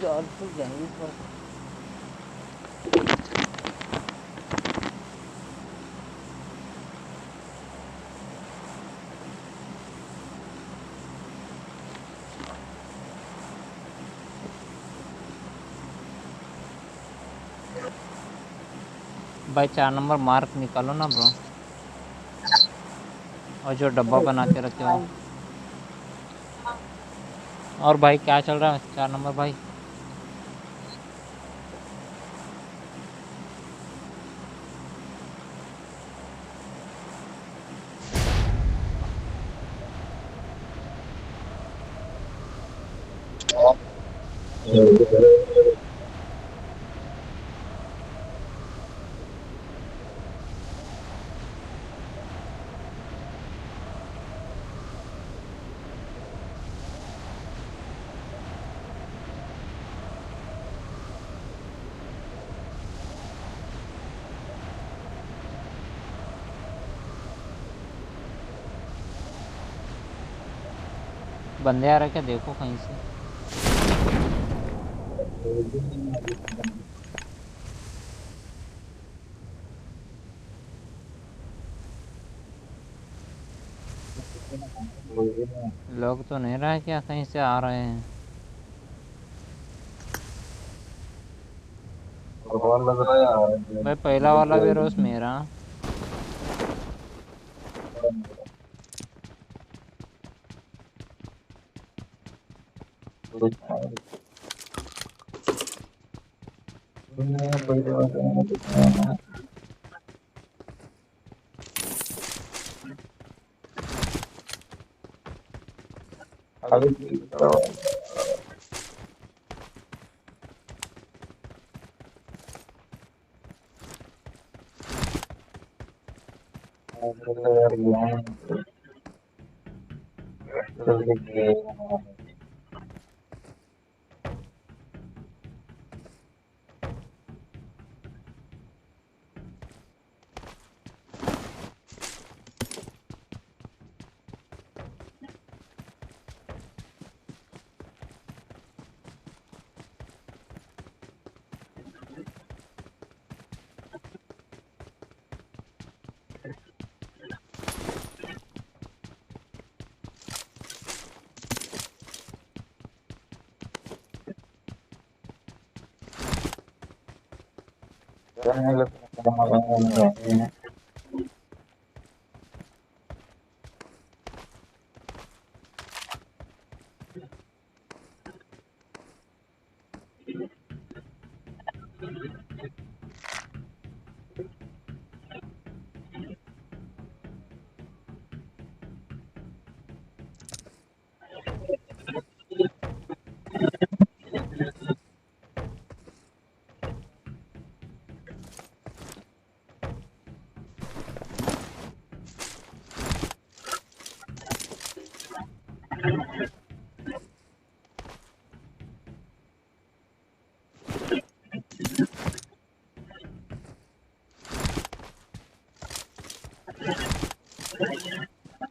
जॉर्जपुर जाएंगे इस बार। भाई 4 नंबर मार्क निकालो ना ब्रो, और जो डब्बा बना के रखे हो। और भाई क्या चल रहा है 4 नंबर भाई? बंदे आ रहे क्या देखो कहीं से। लोग तो नहीं रहा है क्या, कहीं से आ रहे हैं। लग रहा है यार। भाई पहला वाला वेयरहाउस मेरा। अभी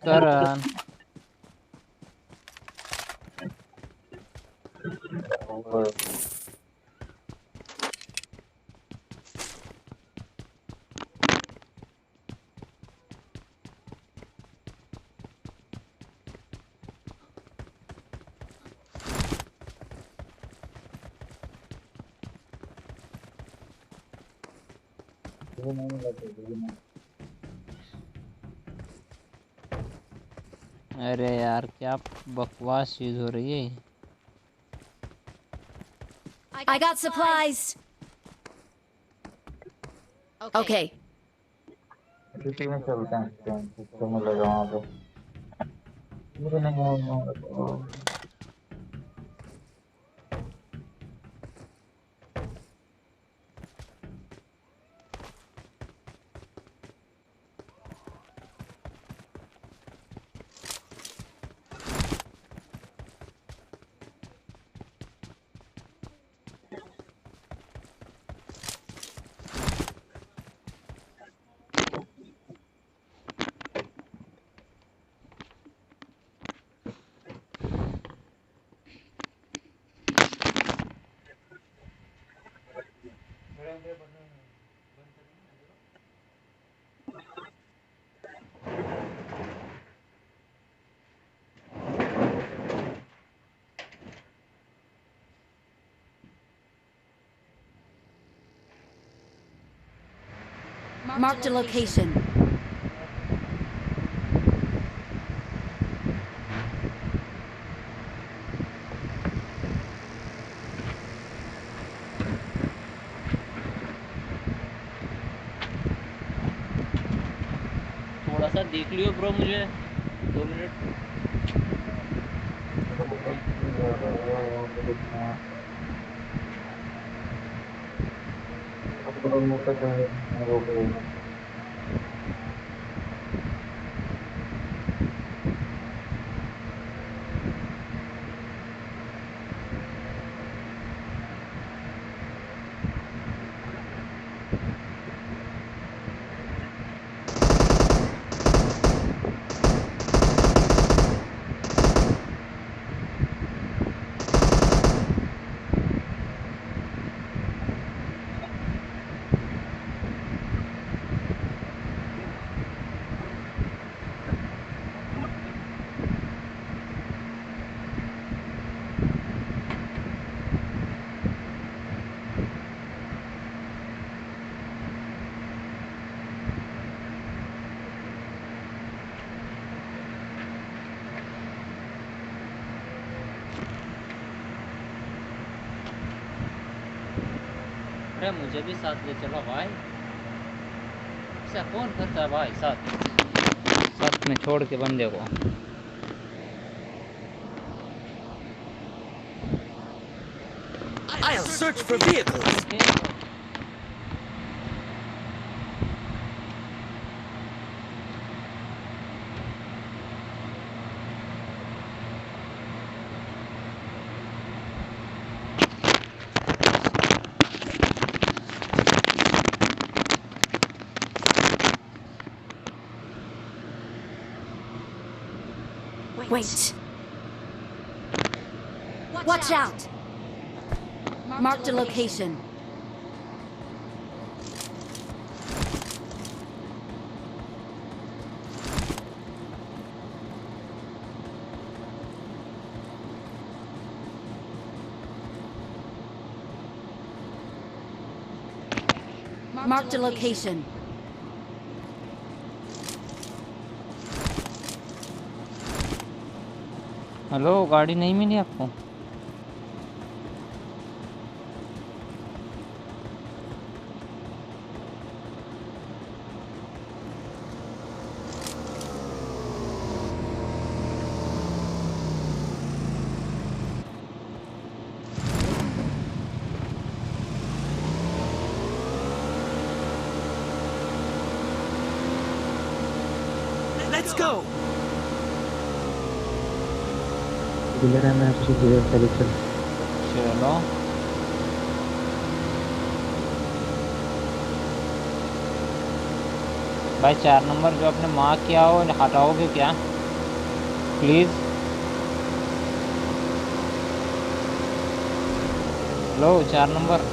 करण अरे यार क्या बकवास चीज हो रही है। I got supplies. Okay. City में चलते हैं, तो मिलेगा वहाँ पे। मुझे नहीं मालूम। Marked a location. थोड़ा सा देख लियो ब्रो, मुझे 2 मिनट। थोड़ा मोटा चाहिए रोको। अरे मुझे भी साथ ले चलो भाई। ऐसा कौन करता है भाई साथ में छोड़ के बंदे को। I'll search for vehicles. Wait. Watch out. Marked a location. Marked a location. Hello, गाड़ी नहीं मिली आपको? Let's go. डीलर है मैं आपसे डीलर सेलेक्शन। चलो भाई, 4 नंबर जो आपने मार्क किया हो हटाओगे क्या प्लीज़? Low 4 number.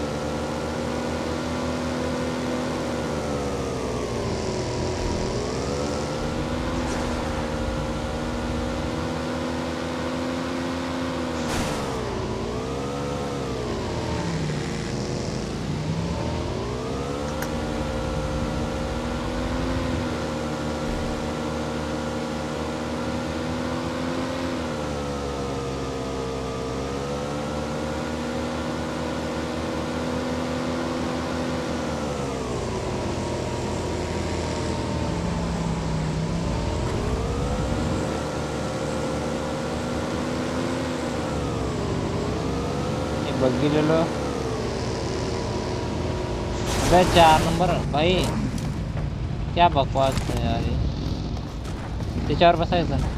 बग्गी ले लो। अबे 4 नंबर भाई, क्या बकवास है यार ये 4 बस है सर।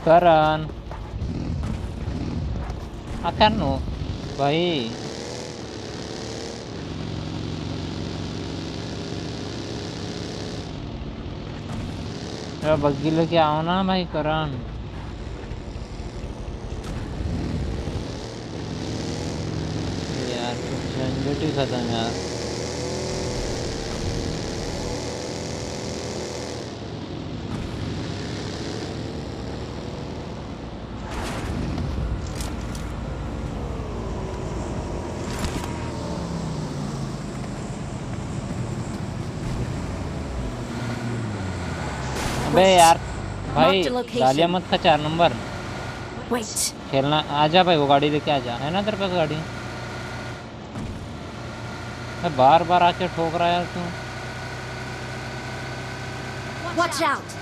करण akan भाई बग्गी लेके आओ ना भाई करण। यार कुछ झंझट ही खत्म यार। अबे यार भाई Marked a location. गालियां मत खा 4 नंबर Wait. खेलना। आजा भाई वो गाड़ी लेके आजा, है ना तेरे पास गाड़ी? मैं बार बार आके ठोक रहा है यार तू। Watch out.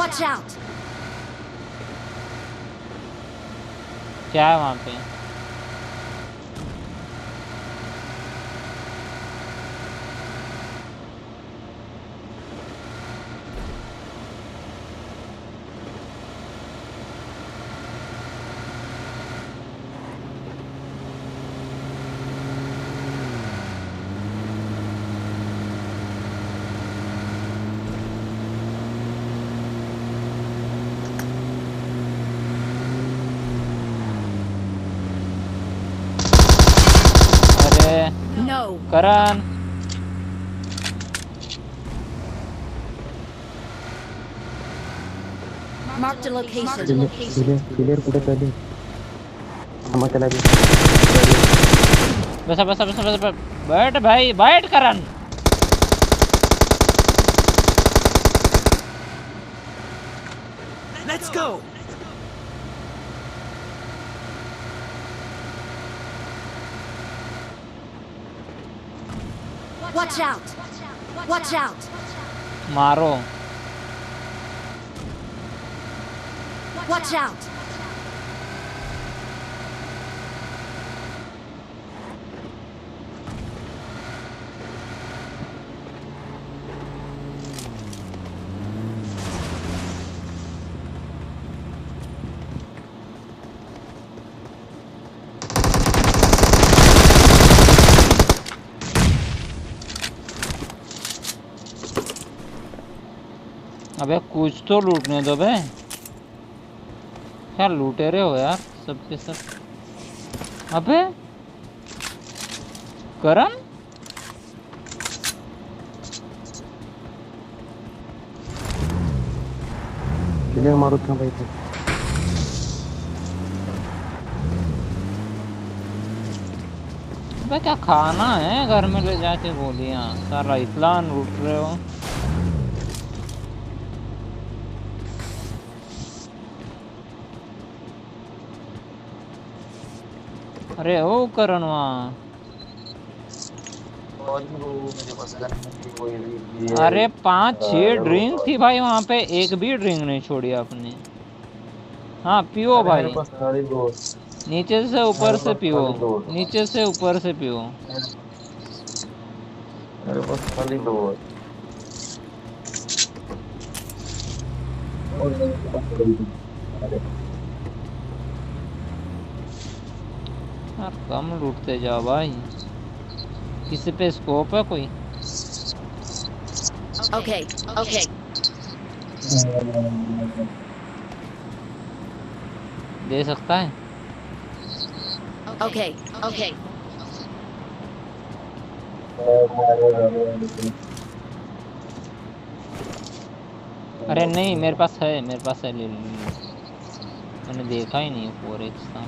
Watch out. क्या है वहाँ पे? अरे No. Karan Marked a location. Clear कुठे चालू? हम चला गए। बस बस बस बस बस बैठ भाई बैठ करण। Let's go. Watch out. Watch out. मारो। Watch out. अबे कुछ तो लूटने दो बे। क्या लूटे रहे हो यार सबके सब। अबे करण क्लियर मारो था भाई। अबे क्या खाना है घर में ले जाके गोलियां? सारा इतना लूट रहे हो। अरे ओ करण वहाँ। मेरे पास गन नहीं थी, कोई भी अरे 5-6 ड्रिंक थी भाई वहाँ पे, एक भी ड्रिंक नहीं छोड़ी आपने। हाँ पियो अरे मेरे भाई, पास खाली दो, नीचे से ऊपर मेरे से पास पियो, खाली दो, नीचे से ऊपर से पियो। मेरे पास खाली दो है। और मेरे पास खाली दो। अरे यार कम लूटते जाओ भाई। किसी पे स्कोप है कोई? Okay. Okay. दे सकता है? Okay. Okay. अरे नहीं मेरे पास है, मेरे पास है, ले लो ले लो। मैंने देखा ही नहीं 4x था।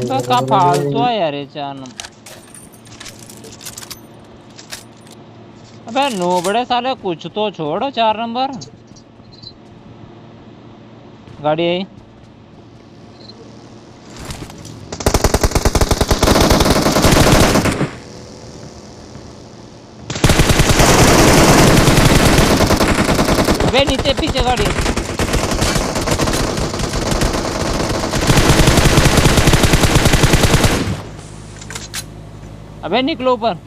अबे का फालतू है यार ये 4 नंबर। अबे नोबड़े साले कुछ तो छोड़ो 4 नंबर। गाड़ी आई। गाड़ी अबे निकलो ऊपर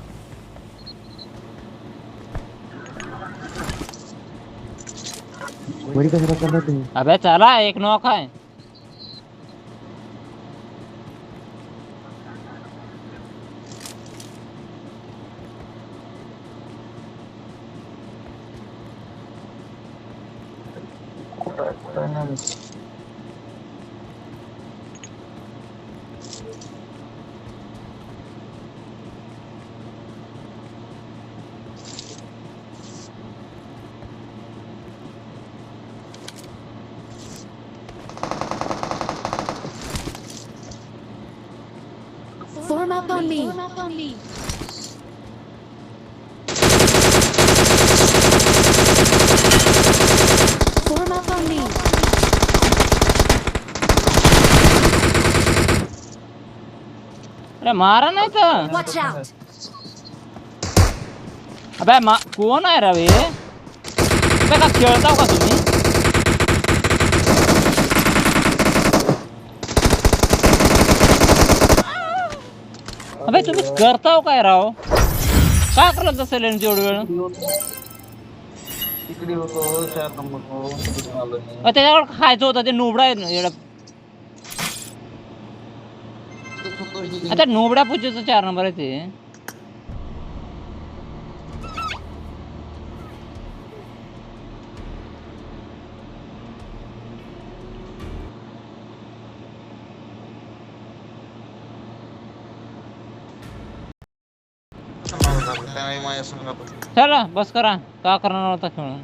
वरी कशाला करता तुम्ही अबे चला एक नॉक है Form up on me. Form up on me. अरे मारा नहीं था Watch out. अबे कोण आहे रवी अबे का खेळताव का तुम्ही अबे तुम्ही करताव काय राव काय करत असेल एवढी वेळ तिकडे होतो 4 नंबर तिकडून आलो मी. त्याच्यावर खायचं होतं ते नोबडा आहे येडा. आता नोबड्या पूजेचं 4 नंबर आहे ते त्यावेळी माझ्या संघात चला बस करा का करणार होता खेळून